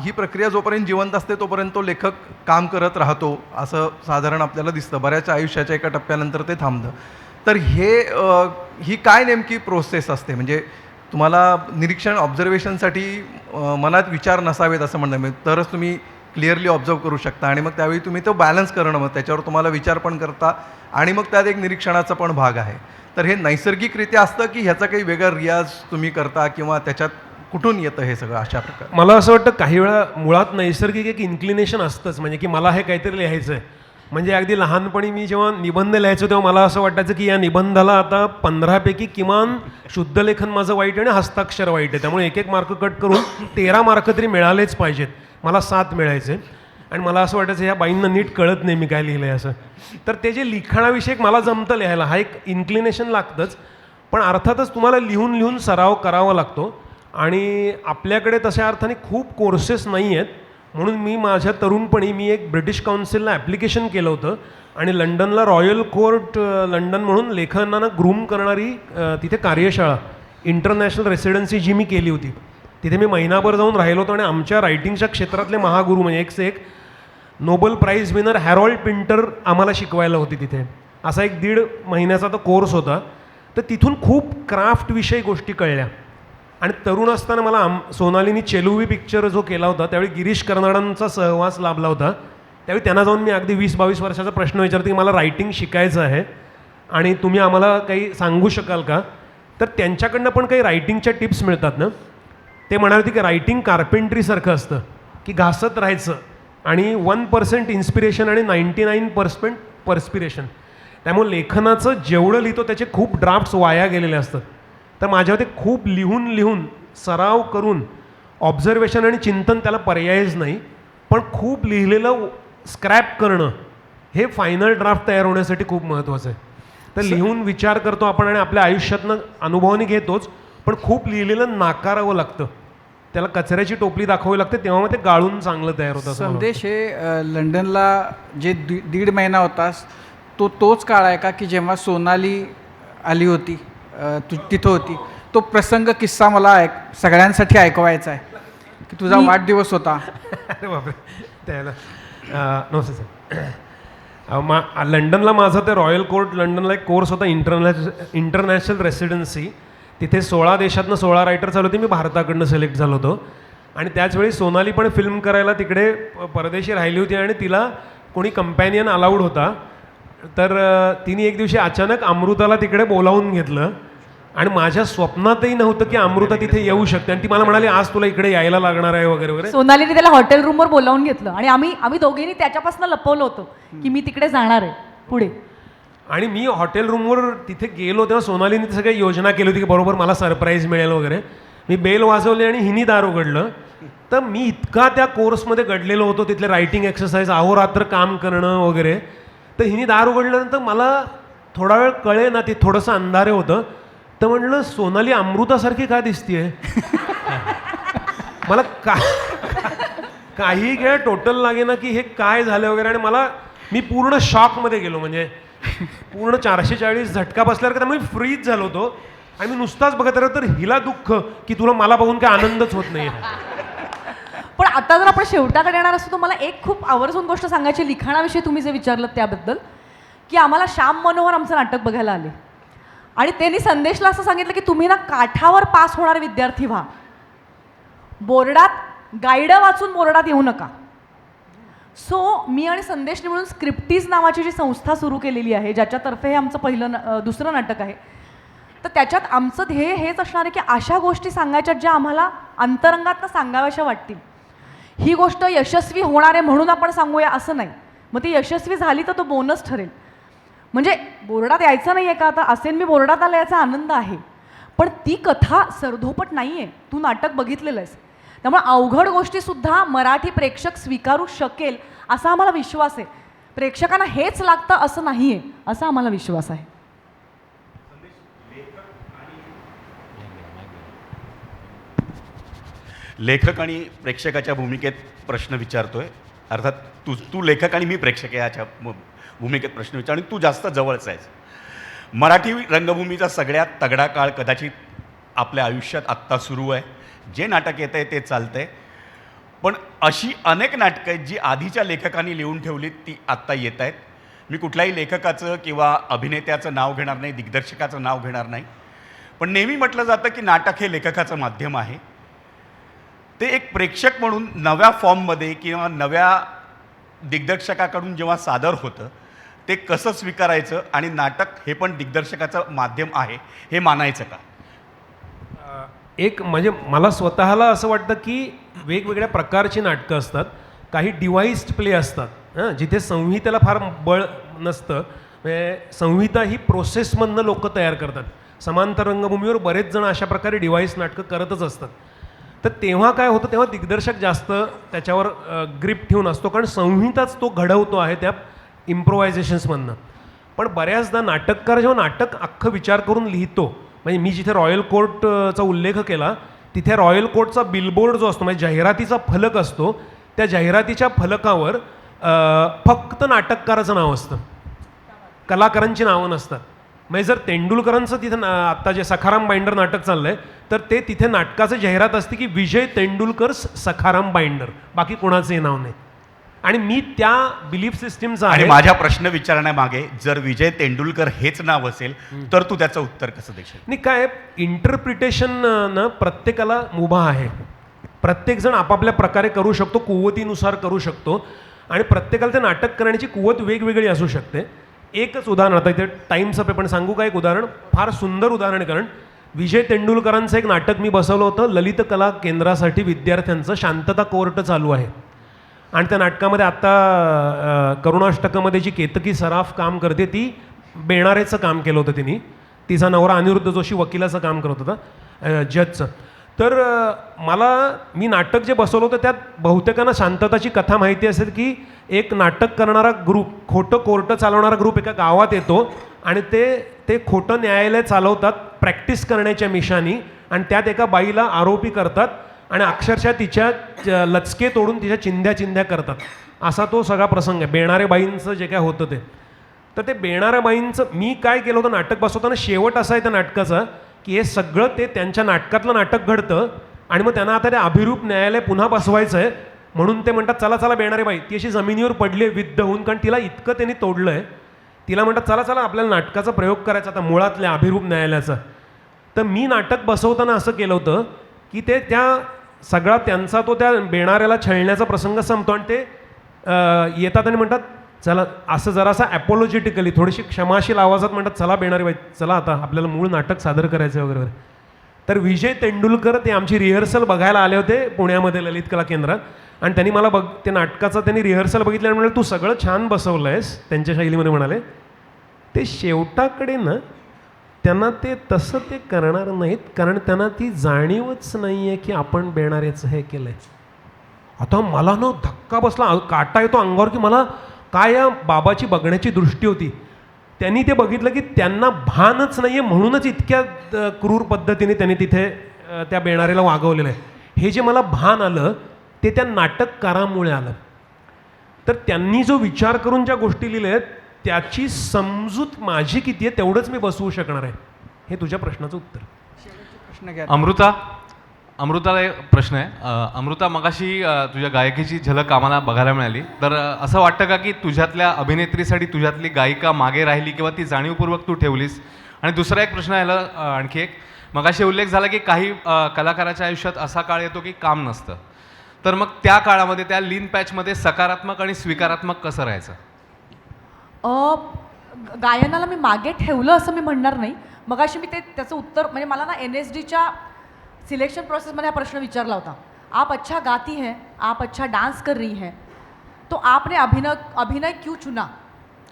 ही प्रक्रिया जोपर्यंत जिवंत असते तोपर्यंत तो लेखक काम करत राहतो असं साधारण आपल्याला दिसतं. बऱ्याच आयुष्याच्या एका टप्प्यानंतर ते थांबतं. तर ही काय नेमकी प्रोसेस असते? म्हणजे तुम्हाला निरीक्षण, ऑब्झर्वेशनसाठी मनात विचार नसावेत असं म्हणणं, म्हणजे तरच तुम्ही क्लिअरली ऑब्झर्व करू शकता, आणि मग त्यावेळी तुम्ही तो बॅलन्स करणं, मग त्याच्यावर तुम्हाला विचार पण करता, आणि मग त्यात एक निरीक्षणाचा पण भाग आहे. तर हे नैसर्गिकरित्या असतं की ह्याचा काही वेगळा रियाज तुम्ही करता, किंवा त्याच्यात कुठून येतं हे सगळं अशा प्रकारे? मला असं वाटतं काही वेळा मुळात नैसर्गिक एक इन्क्लिनेशन असतंच, म्हणजे की मला हे काहीतरी लिहायचं आहे. म्हणजे अगदी लहानपणी मी जेव्हा निबंध लिहायचो तेव्हा मला असं वाटायचं की या निबंधाला आता 15पैकी किमान शुद्ध लेखन माझं वाईट आहे आणि हस्ताक्षर वाईट आहे, त्यामुळे 1-1 मार्क कट करून 13 मार्क तरी मिळालेच पाहिजेत. मला 7 मिळायचे, आणि मला असं वाटायचं ह्या बाईंना नीट कळत नाही मी काय लिहिलं आहे असं. तर ते जे लिखाणाविषयक मला जमतं लिहायला, हा एक इन्क्लिनेशन लागतंच, पण अर्थातच तुम्हाला लिहून लिहून सराव करावा लागतो. आणि आपल्याकडे तशा अर्थाने खूप कोर्सेस नाही आहेत, म्हणून मी माझ्या तरुणपणी मी एक ब्रिटिश काउन्सिलला ॲप्लिकेशन केलं होतं, आणि लंडनला रॉयल कोर्ट लंडन म्हणून लेखकांना ग्रूम करणारी तिथे कार्यशाळा, इंटरनॅशनल रेसिडेन्सी जी मी केली होती, तिथे मी महिनाभर जाऊन राहिलो होतो. आणि आमच्या रायटिंगच्या क्षेत्रातले महागुरू म्हणजे एक से एक Nobel prize winner Harold Pinter आम्हाला शिकवायला होती तिथे. असा एक 1.5 महिन्याचा तो कोर्स होता. तर तिथून खूप क्राफ्टविषयी गोष्टी कळल्या. आणि तरुण असताना मला सोनालीनी चेलुवी पिक्चर जो केला होता त्यावेळी गिरीश कर्नाडांचा सहवास लाभला होता. त्यावेळी त्यांना जाऊन मी अगदी 20-22 वर्षाचा प्रश्न विचारतो की मला रायटिंग शिकायचं आहे आणि तुम्ही आम्हाला काही सांगू शकाल का. तर त्यांच्याकडनं पण काही रायटिंगच्या टिप्स मिळतात ना. ते म्हणाले होते की रायटिंग कार्पेंट्रीसारखं असतं की घासत राहायचं, आणि 1% इन्स्पिरेशन आणि 99% परस्पिरेशन. त्यामुळे लेखनाचं जेवढं लिहितो त्याचे खूप ड्राफ्ट्स वाया गेलेले असतात. तर माझ्यावर ते खूप लिहून लिहून सराव करून ऑब्झर्वेशन आणि चिंतन त्याला पर्यायच नाही, पण खूप लिहिलेलं स्क्रॅप करणं हे फायनल ड्राफ्ट तयार होण्यासाठी खूप महत्त्वाचं आहे. तर लिहून विचार करतो आपण आणि आपल्या आयुष्यातनं अनुभवाने घेतोच, पण खूप लिहिलेलं नाकारावं लागतं, त्याला कचऱ्याची टोपली दाखवावी लागते, तेव्हा मग ते गाळून चांगलं तयार होतं. संदेश, हे लंडनला जे 1.5 महिना होतास तोच काळ आहे का की जेव्हा सोनाली आली होती, तिथं होती? तो प्रसंग, किस्सा मला सगळ्यांसाठी ऐकवायचा आहे की तुझा वाढदिवस होता. अरे बापरे, त्याला नमस्ते सर. लंडनला माझा ते रॉयल कोर्ट लंडनला एक कोर्स होता, इंटरनॅशनल रेसिडेन्सी. तिथे 16 देशातनं 16 रायटर्स आले होते. मी भारताकडनं सिलेक्ट झालो होतो. आणि त्याचवेळी सोनाली पण फिल्म करायला तिकडे परदेशी राहिली होती, आणि तिला कोणी कंपॅनियन अलाउड होता. तर तिने एक दिवशी अचानक अमृताला तिकडे बोलावून घेतलं, आणि माझ्या स्वप्नातही नव्हतं की अमृता तिथे येऊ शकते. आणि ती मला म्हणाली आज तुला इकडे यायला लागणार आहे वगैरे वगैरे. सोनालीने त्याला हॉटेल रूमवर बोलावून घेतलं, आणि आम्ही दोघींनी त्याच्यापासून लपवलं होतं की मी तिकडे जाणार आहे पुढे. आणि मी हॉटेल रूमवर तिथे गेलो तेव्हा सोनालीने सगळी योजना केली होती की बरोबर मला सरप्राईज मिळेल वगैरे. मी बेल वाजवली आणि हिनी दार उघडलं. तर मी इतका त्या कोर्समध्ये गडलेलो होतो, तिथले रायटिंग एक्सरसाइज, अहोरात्र काम करणं वगैरे. तर हिनी दार उघडल्यानंतर मला थोडा वेळ कळे ना, ते थोडंसं अंधारे होतं. तर म्हणलं सोनाली अमृतासारखी काय दिसतीये. मला काही वेळ टोटल लागे ना की हे काय झालं वगैरे. आणि मी पूर्ण शॉकमध्ये गेलो, म्हणजे पूर्ण 440 झटका बसल्यावर त्यामुळे फ्रीज झालो होतो. आणि मी नुसताच बघत राहिलो, तर हिला दुःख की तुला मला बघून काय आनंदच होत नाही. पण आता जर आपण शेवटाकडे येणार असतो, तर मला एक खूप आवर्जून गोष्ट सांगायची लिखाणाविषयी तुम्ही जे विचारलं त्याबद्दल, की आम्हाला श्याम मनोहर आमचं नाटक बघायला आले, आणि त्यांनी संदेशला असं सांगितलं की तुम्ही ना काठावर पास होणारे विद्यार्थी व्हा, बोर्डात गाईड वाचून बोर्डात येऊ नका. सो मी आणि संदेशने मिळून स्क्रिप्टीज नावाची जी संस्था सुरू केलेली आहे, ज्याच्यातर्फे हे आमचं दुसरं नाटक आहे. तर त्याच्यात आमचं ध्येय हेच असणार आहे की अशा गोष्टी सांगायच्या ज्या आम्हाला अंतरंगातनं सांगाव्याशा वाटतील. ही गोष्ट यशस्वी होणार आहे म्हणून आपण सांगूया असं नाही. मग ती यशस्वी झाली तर तो बोनस ठरेल. म्हणजे बोर्डात यायचं नाही आहे का, आता असेल मी बोर्डात आला याचा आनंद आहे, पण ती कथा सरधोपट नाही आहे. तू नाटक बघितलेलं आहेस, त्यामुळे अवघड गोष्टीसुद्धा मराठी प्रेक्षक स्वीकारू शकेल असा आम्हाला विश्वास आहे. प्रेक्षकांना हेच लागतं असं नाही आहे, असा आम्हाला विश्वास आहे. लेखक आणि प्रेक्षकाच्या भूमिकेत प्रश्न विचारतोय. अर्थात तू लेखक आणि मी प्रेक्षक याच्या भूमिकेत प्रश्न विचार, आणि तू जास्त जवळचा आहेस. मराठी रंगभूमीचा सगळ्यात तगडा काळ कदाचित आपल्या आयुष्यात आत्ता सुरू आहे. जे नाटक येतं आहे ते चालतं आहे, पण अशी अनेक नाटकं आहेत जी आधीच्या लेखकांनी लिहून ठेवलीत ती आत्ता येत आहेत. मी कुठल्याही लेखकाचं किंवा अभिनेत्याचं नाव घेणार नाही, दिग्दर्शकाचं नाव घेणार नाही, पण नेहमी म्हटलं जातं की नाटक हे लेखकाचं माध्यम आहे. ते एक प्रेक्षक म्हणून नव्या फॉर्ममध्ये किंवा नव्या दिग्दर्शकाकडून जेव्हा सादर होतं ते कसं स्वीकारायचं, आणि नाटक हे पण दिग्दर्शकाचं माध्यम आहे हे मानायचं का? एक म्हणजे मला स्वतःला असं वाटतं की वेगवेगळ्या प्रकारची नाटकं असतात. काही डिवाइस्ड प्ले असतात, जिथे संहितेला फार बळ नसतं. म्हणजे संहिता ही प्रोसेसमधनं लोक तयार करतात. समांतर रंगभूमीवर बरेच जण अशा प्रकारे डिवाइस नाटकं करतच असतात. तर तेव्हा काय होतं, तेव्हा दिग्दर्शक जास्त त्याच्यावर ग्रिप ठेवून असतो, कारण संहिताच तो घडवतो आहे त्या इम्प्रोव्हायझेशन्समधनं. पण बऱ्याचदा नाटककार जेव्हा नाटक अख्खं विचार करून लिहितो, म्हणजे मी जिथे रॉयल कोर्टचा उल्लेख केला तिथे रॉयल कोर्टचा बिलबोर्ड जो असतो, म्हणजे जाहिरातीचा फलक असतो, त्या जाहिरातीच्या फलकावर फक्त नाटककाराचं नाव असतं, कलाकारांची नावं नसतात. म्हणजे जर तेंडुलकरांचं तिथं आत्ता जे सखाराम बाइंडर नाटक चाललं आहे तर ते तिथे नाटकाचं जाहिरात असते की विजय तेंडुलकर सखाराम बाइंडर, बाकी कोणाचंही नाव नाही. आणि मी त्या बिलीफ सिस्टीमचा आणि आहे. माझ्या प्रश्न विचारण्यामागे जर विजय तेंडुलकर हेच नाव असेल तर तू त्याचं उत्तर कसं देशील? नाही, काय इंटरप्रिटेशन प्रत्येकाला मुभा आहे. प्रत्येकजण आपापल्या प्रकारे करू शकतो, कुवतीनुसार करू शकतो, आणि प्रत्येकाला ते नाटक करण्याची कुवत वेगवेगळी असू शकते. एकच उदाहरण, आता इथे टाईमचं पेपर सांगू का? एक उदाहरण, फार सुंदर उदाहरण. कारण विजय तेंडुलकरांचं एक नाटक मी बसवलं होतं ललित कला केंद्रासाठी विद्यार्थ्यांचं, शांतता कोर्ट चालू आहे. आणि त्या नाटकामध्ये आत्ता करुणाष्टकमध्ये जी केतकी सराफ काम करते ती बेणारेचं काम केलं होतं तिने. तिचा नवरा अनिरुद्ध जोशी वकिलाचं काम करत होता, जजचं. तर मी नाटक जे बसवलं होतं त्यात बहुतेकांना शांतताची कथा माहिती असेल की एक नाटक करणारा ग्रुप, खोटं कोर्ट चालवणारा ग्रुप एका गावात येतो आणि ते खोटं न्यायालय चालवतात प्रॅक्टिस करण्याच्या मिशानी, आणि त्यात एका बाईला आरोपी करतात आणि अक्षरशः तिच्या लचके तोडून तिच्या चिंध्या करतात. असा तो सगळा प्रसंग आहे. बेणारे बाईंचं जे काय होतं ते. तर ते बेणाऱ्या बाईंचं मी काय केलं होतं नाटक बसवताना, शेवट असा आहे त्या नाटकाचा की हे सगळं ते त्यांच्या नाटकातलं नाटक घडतं आणि मग त्यांना आता ते अभिरूप न्यायालय पुन्हा बसवायचं आहे, म्हणून ते म्हणतात चला चला बेणारे बाई. ती अशी जमिनीवर पडली आहे विद्ध होऊन, कारण तिला इतकं त्यांनी तोडलं आहे. तिला म्हणतात चला चला आपल्याला नाटकाचा प्रयोग करायचा आता मुळातल्या अभिरूप न्यायालयाचा. तर मी नाटक बसवताना असं केलं होतं की ते त्या सगळा त्यांचा तो त्या बेणाऱ्याला छळण्याचा प्रसंग संपतो आणि ते येतात आणि म्हणतात चला, असं जरासा ॲपॉलॉजिटिकली थोडीशी क्षमाशील आवाजात म्हणतात चला बेणारे बाई चला आता आपल्याला मूळ नाटक सादर करायचं वगैरे. तर विजय तेंडुलकर ते आमची रिहर्सल बघायला आले होते पुण्यामध्ये ललित कला केंद्रात, आणि त्यांनी मला ते नाटकाचं त्यांनी रिहर्सल बघितलं आणि म्हणाले तू सगळं छान बसवलं आहेस, त्यांच्या शैलीमध्ये म्हणाले. ते शेवटाकडे ना त्यांना ते तसं ते करणार नाहीत, कारण त्यांना ती जाणीवच नाही आहे की आपण बेणाऱ्याचं हे केलं आहे. आता मला ना धक्का बसला, काटा येतो अंगावर की मला काय या बाबाची बघण्याची दृष्टी होती. त्यांनी ते बघितलं की त्यांना भानच नाही आहे, म्हणूनच इतक्या क्रूर पद्धतीने त्यांनी तिथे त्या बेणाऱ्याला वागवलेलं आहे. हे जे मला भान आलं ते त्या नाटककारामुळे आलं. तर त्यांनी जो विचार करून ज्या गोष्टी लिहिल्या आहेत त्याची समजूत माझी किती आहे तेवढंच मी बसवू शकणार आहे. हे तुझ्या प्रश्नाचं उत्तर. प्रश्न घ्या. अमृताला एक प्रश्न आहे. अमृता, मगाशी तुझ्या गायकीची झलक आम्हाला बघायला मिळाली, तर असं वाटतं का की तुझ्यातल्या अभिनेत्रीसाठी तुझ्यातली गायिका मागे राहिली किंवा ती जाणीवपूर्वक तू ठेवलीस? आणि दुसरा एक प्रश्न याला आणखी एक, मगाशी उल्लेख झाला की काही कलाकाराच्या आयुष्यात असा काळ येतो की काम नसतं, तर मग त्या काळामध्ये त्या लीन पॅचमध्ये सकारात्मक आणि स्वीकारात्मक कसं राहायचं? गायनाला मी मागे ठेवलं असं मी म्हणणार नाही. मगाशी मी त्याचं उत्तर म्हणजे मला ना NSDच्या सिलेक्शन प्रोसेसमध्ये हा प्रश्न विचारला होता, आप अच्छा गाती हैं, आप अच्छा डान्स कर रही हैं, तो आपने अभिनय क्यों चुना,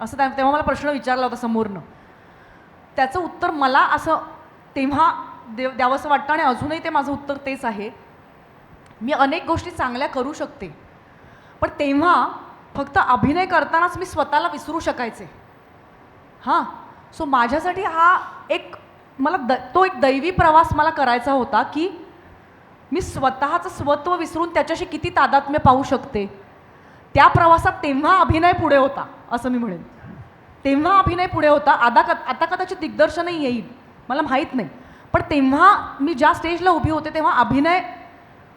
असं तेव्हा मला प्रश्न विचारला होता समोरनं. त्याचं उत्तर मला असं तेव्हा द्यावंसं वाटतं आणि अजूनही ते माझं उत्तर तेच आहे. मी अनेक गोष्टी चांगल्या करू शकते, पण तेव्हा फक्त अभिनय करतानाच मी स्वतःला विसरू शकायचे. हां, सो माझ्यासाठी हा एक मला तो एक दैवी प्रवास मला करायचा होता की मी स्वतःचं स्वत्व विसरून त्याच्याशी किती तादात्म्य पाहू शकते. त्या प्रवासात तेव्हा अभिनय पुढे होता असं मी म्हणेन. तेव्हा अभिनय पुढे होता. आता कदाचित दिग्दर्शनही येईल, मला माहीत नाही. पण तेव्हा मी ज्या स्टेजला उभी होते तेव्हा अभिनय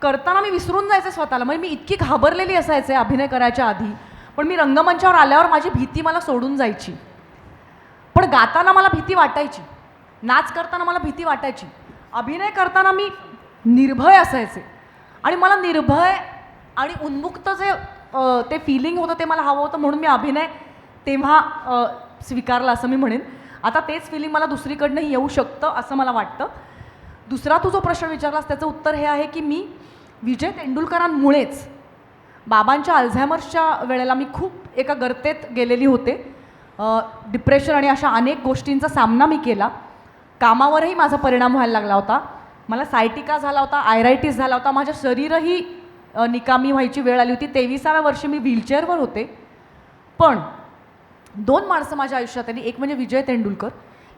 करताना मी विसरून जायचे स्वतःला. म्हणजे मी इतकी घाबरलेली असायचे अभिनय करायच्या आधी, पण मी रंगमंचावर आल्यावर माझी भीती मला सोडून जायची. पण गाताना मला भीती वाटायची, नाच करताना मला भीती वाटायची, अभिनय करताना मी निर्भय असायचे. आणि मला निर्भय आणि उन्मुक्त जे ते फिलिंग होतं ते मला हवं होतं, म्हणून मी अभिनय तेव्हा स्वीकारला असं मी म्हणेन. आता तेच फिलिंग मला दुसरीकडनंही येऊ शकतं असं मला वाटतं. दुसरा तू जो प्रश्न विचारलास त्याचं उत्तर हे आहे की मी विजय तेंडुलकरांमुळेच बाबांच्या अल्झायमर्सच्या वेळेला मी खूप एका गर्तेत गेलेली होते. डिप्रेशन आणि अशा अनेक गोष्टींचा सामना मी केला. कामावरही माझा परिणाम व्हायला लागला होता. मला सायटिका झाला होता, आयरायटिस झाला होता, माझं शरीरही निकामी व्हायची वेळ आली होती. 23व्या वर्षी मी व्हीलचेअरवर होते. पण 2 माणसं माझ्या आयुष्यात आली. एक म्हणजे विजय तेंडुलकर,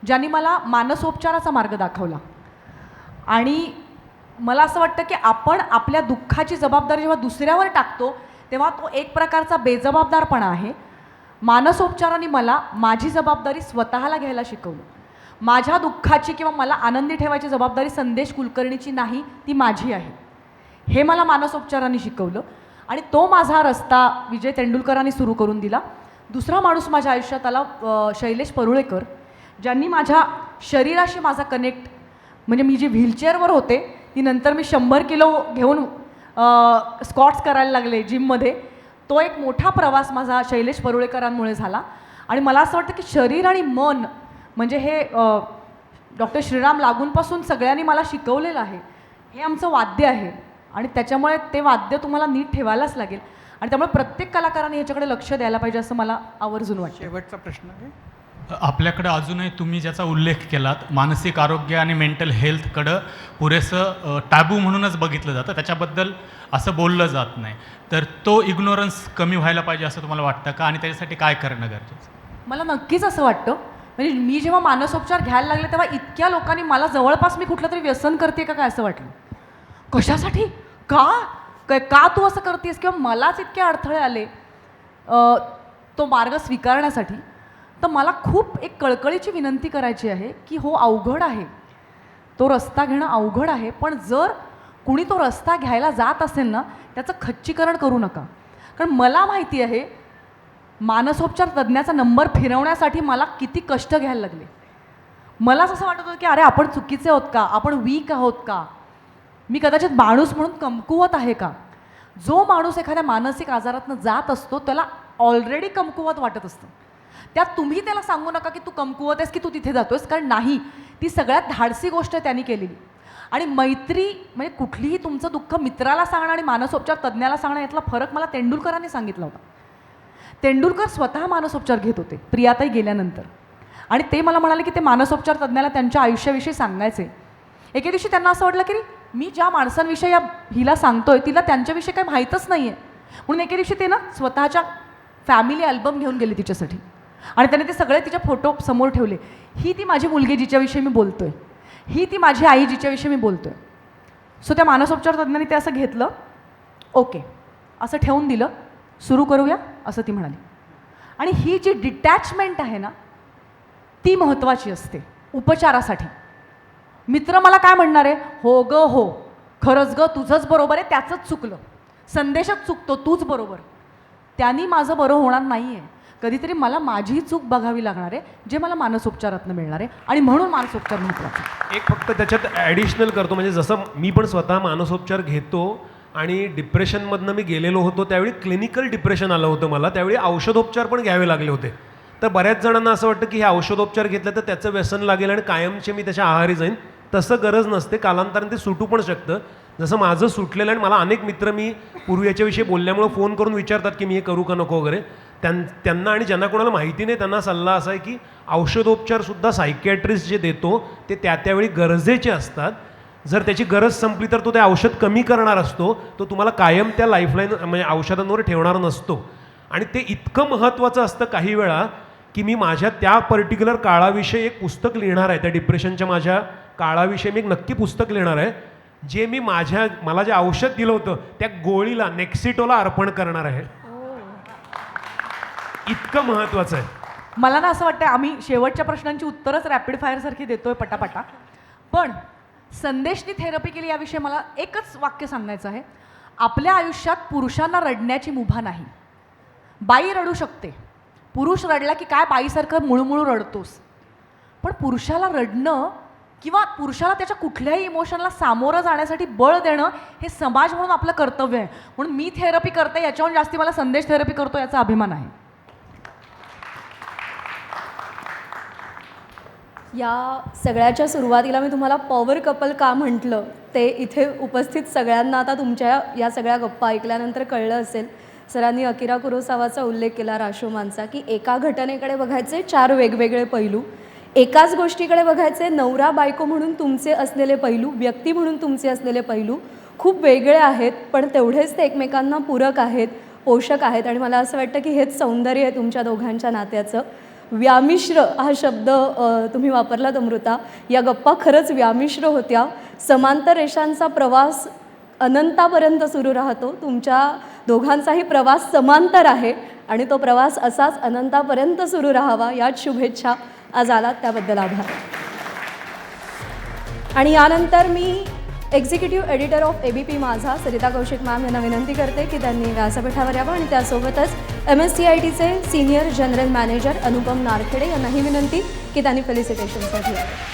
ज्यांनी मला मानसोपचाराचा मार्ग दाखवला. आणि मला असं वाटतं की आपण आपल्या दुःखाची जबाबदारी जेव्हा दुसऱ्यावर टाकतो तेव्हा तो एक प्रकारचा बेजबाबदारपणा आहे. मानसोपचाराने मला माझी जबाबदारी स्वतःला घ्यायला शिकवलं. माझ्या दुःखाची किंवा मला आनंदी ठेवायची जबाबदारी संदेश कुलकर्णीची नाही, ती माझी आहे, हे मला मानसोपचाराने शिकवलं. आणि तो माझा रस्ता विजय तेंडुलकरांनी सुरू करून दिला. दुसरा माणूस माझ्या आयुष्यात आला शैलेश परुळेकर, ज्यांनी माझ्या शरीराशी माझा कनेक्ट, म्हणजे मी जी व्हीलचेअरवर होते ती नंतर मी 100 किलो घेऊन स्क्वॉट्स करायला लागले जिममध्ये. तो एक मोठा प्रवास माझा शैलेश परुळेकरांमुळे झाला. आणि मला असं वाटतं की शरीर आणि मन म्हणजे हे डॉक्टर श्रीराम लागूंपासून सगळ्यांनी मला शिकवलेलं आहे. हे आमचं वाद्य आहे आणि त्याच्यामुळे ते वाद्य तुम्हाला नीट ठेवायलाच लागेल. आणि त्यामुळे प्रत्येक कलाकाराने ह्याच्याकडे लक्ष द्यायला पाहिजे असं मला आवर्जून वाटतं. शेवटचा प्रश्न आहे. आपल्याकडे अजूनही तुम्ही ज्याचा उल्लेख केलात, मानसिक आरोग्य आणि मेंटल हेल्थकडं पुरेसं टॅबू म्हणूनच बघितलं जातं, त्याच्याबद्दल असं बोललं जात नाही. तर तो इग्नोरन्स कमी व्हायला पाहिजे असं तुम्हाला वाटतं का? आणि त्याच्यासाठी काय करणं गरजेचं? मला नक्कीच असं वाटतं. म्हणजे मी जेव्हा मानसोपचार घ्यायला लागले तेव्हा इतक्या लोकांनी मला जवळपास मी कुठलं तरी व्यसन करते का काय असं वाटलं. कशासाठी? का तू असं करतेस? किंवा मलाच इतके अडथळे आले तो मार्ग स्वीकारण्यासाठी. तर मला खूप एक कळकळीची विनंती करायची आहे की हो, अवघड आहे, तो रस्ता घेणं अवघड आहे. पण जर कुणी तो रस्ता घ्यायला जात असेल ना, त्याचं खच्चीकरण करू नका. कारण मला माहिती आहे मानसोपचार तज्ज्ञाचा नंबर फिरवण्यासाठी मला किती कष्ट घ्यायला लागले. मलाच असं वाटत होतं की अरे आपण चुकीचे आहोत का, आपण वीक आहोत का, मी कदाचित माणूस म्हणून कमकुवत आहे का. जो माणूस एखाद्या मानसिक आजारातनं जात असतो त्याला ऑलरेडी कमकुवत वाटत असतं. त्यात तुम्ही त्याला सांगू नका की तू कमकुवत आहेस की तू तिथे जातोयस, कारण नाही, ती सगळ्यात धाडसी गोष्ट त्यांनी केलेली. आणि मैत्री म्हणजे कुठलीही तुमचं दुःख मित्राला सांगणं आणि मानसोपचार तज्ज्ञाला सांगणं यातला फरक मला तेंडुलकरांनी सांगितला होता. तेंडुलकर स्वतः मानसोपचार घेत होते प्रियाताई गेल्यानंतर. आणि ते मला म्हणाले की ते मानसोपचार तज्ज्ञाला त्यांच्या आयुष्याविषयी सांगायचे. एके दिवशी त्यांना असं वाटलं की मी ज्या माणसांविषयी हिला सांगतोय तिला त्यांच्याविषयी काही माहीतच नाही आहे. म्हणून एके दिवशी ते ना स्वतःच्या फॅमिली अल्बम घेऊन गेले तिच्यासाठी. आणि त्याने ते सगळे तिच्या फोटो समोर ठेवले. ही ती माझी मुलगी जिच्याविषयी मी बोलतोय, ही ती माझी आई जिच्याविषयी मी बोलतोय. सो त्या मानसोपचार तज्ज्ञांनी ते असं घेतलं, ओके असं ठेवून दिलं, सुरू करूया असं ती म्हणाली. आणि ही जी डिटॅचमेंट आहे ना ती महत्त्वाची असते उपचारासाठी. मित्र मला काय म्हणणार आहे, हो ग हो, खरंच ग तुझंच बरोबर आहे, त्याचंच चुकलं, संदेशच चुकतो, तूच बरोबर. त्यांनी माझं बरं होणार नाही आहे. कधीतरी मला माझी चूक बघावी लागणार आहे, जे मला मानसोपचारातनं मिळणार आहे. आणि म्हणून मानसोपचार महत्त्वाचा. एक फक्त त्याच्यात ॲडिशनल करतो, म्हणजे जसं मी पण स्वतः मानसोपचार घेतो आणि डिप्रेशनमधनं मी गेलेलो होतो, त्यावेळी क्लिनिकल डिप्रेशन आलं होतं मला, त्यावेळी औषधोपचार पण घ्यावे लागले होते. तर बऱ्याच जणांना असं वाटतं की हे औषधोपचार घेतलं तर त्याचं व्यसन लागेल आणि कायमचे मी त्याच्या आहारी जाईन. तसं गरज नसते, कालांतराने ते सुटू पण शकतं. जसं माझं सुटलेलं आहे. आणि मला अनेक मित्र मी पूर्वी याच्याविषयी बोलल्यामुळं फोन करून विचारतात की मी हे करू का नको वगैरे. त्यांना आणि ज्यांना कोणाला माहिती नाही त्यांना सल्ला असा आहे की औषधोपचारसुद्धा सायकॅट्रिस्ट जे देतो ते त्यावेळी गरजेचे असतात. जर त्याची गरज संपली तर तो ते औषध कमी करणार असतो, तो तुम्हाला कायम त्या लाईफलाईन म्हणजे औषधांवर ठेवणार नसतो. आणि ते इतकं महत्त्वाचं असतं काही वेळा की मी माझ्या त्या पर्टिक्युलर काळाविषयी एक पुस्तक लिहिणार आहे. त्या डिप्रेशनच्या माझ्या काळाविषयी मी एक नक्की पुस्तक लिहिणार आहे. जे मी मला जे औषध दिलं होतं त्या गोळीला नेक्सिटोला अर्पण करणार आहे. इतकं महत्वाचं आहे. मला ना असं वाटतं आम्ही शेवटच्या प्रश्नांची उत्तरच रॅपिड फायरसारखी देतोय पटापटा, पण संदेशनी थेरपी केली याविषयी मला एकच वाक्य सांगायचं आहे. आपल्या आयुष्यात पुरुषांना रडण्याची मुभा नाही. बाई रडू शकते, पुरुष रडला की काय बाईसारखं मुळमुळू रडतोस, पण पुरुषाला रडणं किंवा पुरुषाला त्याच्या कुठल्याही इमोशनला सामोरं जाण्यासाठी बळ देणं हे समाज म्हणून आपलं कर्तव्य आहे. म्हणून मी थेरपी करते याच्याहून जास्ती मला संदेश थेरपी करतो याचा अभिमान आहे. या सगळ्याच्या सुरुवातीला मी तुम्हाला पॉवर कपल का म्हटलं ते इथे उपस्थित सगळ्यांना आता तुमच्या या सगळ्या गप्पा ऐकल्यानंतर कळलं असेल. सरांनी अकिरा कुरोसावाचा उल्लेख केला, राशोमानचा, की एका घटनेकडे बघायचे 4 वेगवेगळे पैलू, एकाच गोष्टीकडे बघायचे नवरा बायको म्हणून तुमचे असलेले पैलू, व्यक्ती म्हणून तुमचे असलेले पैलू खूप वेगळे आहेत, पण तेवढेच ते एकमेकांना पूरक आहेत, पोषक आहेत. आणि मला असं वाटतं की हेच सौंदर्य आहे तुमच्या दोघांच्या नात्याचं. व्यामिश्र हा शब्द तुम्ही वापरलात अमृता. या गप्पा खरंच व्यामिश्र होत्या. समांतर रेषांचा प्रवास अनंतापर्यंत सुरू राहतो. तुमच्या दोघांचाही प्रवास समांतर आहे आणि तो प्रवास असाच अनंतापर्यंत सुरू राहावा याच शुभेच्छा आज आलात, त्याबद्दल आभार. आणि यानंतर मी एक्झिक्युटिव्ह एडिटर ऑफ ABP माझा सरिता कौशिक मॅम यांना विनंती करते की त्यांनी व्यासपीठावर यावं आणि त्यासोबतच MSCITचे senior general manager Anupam Narkhede यांनाही विनंती की त्यांनी फेलिसिटेशनसाठी यावं.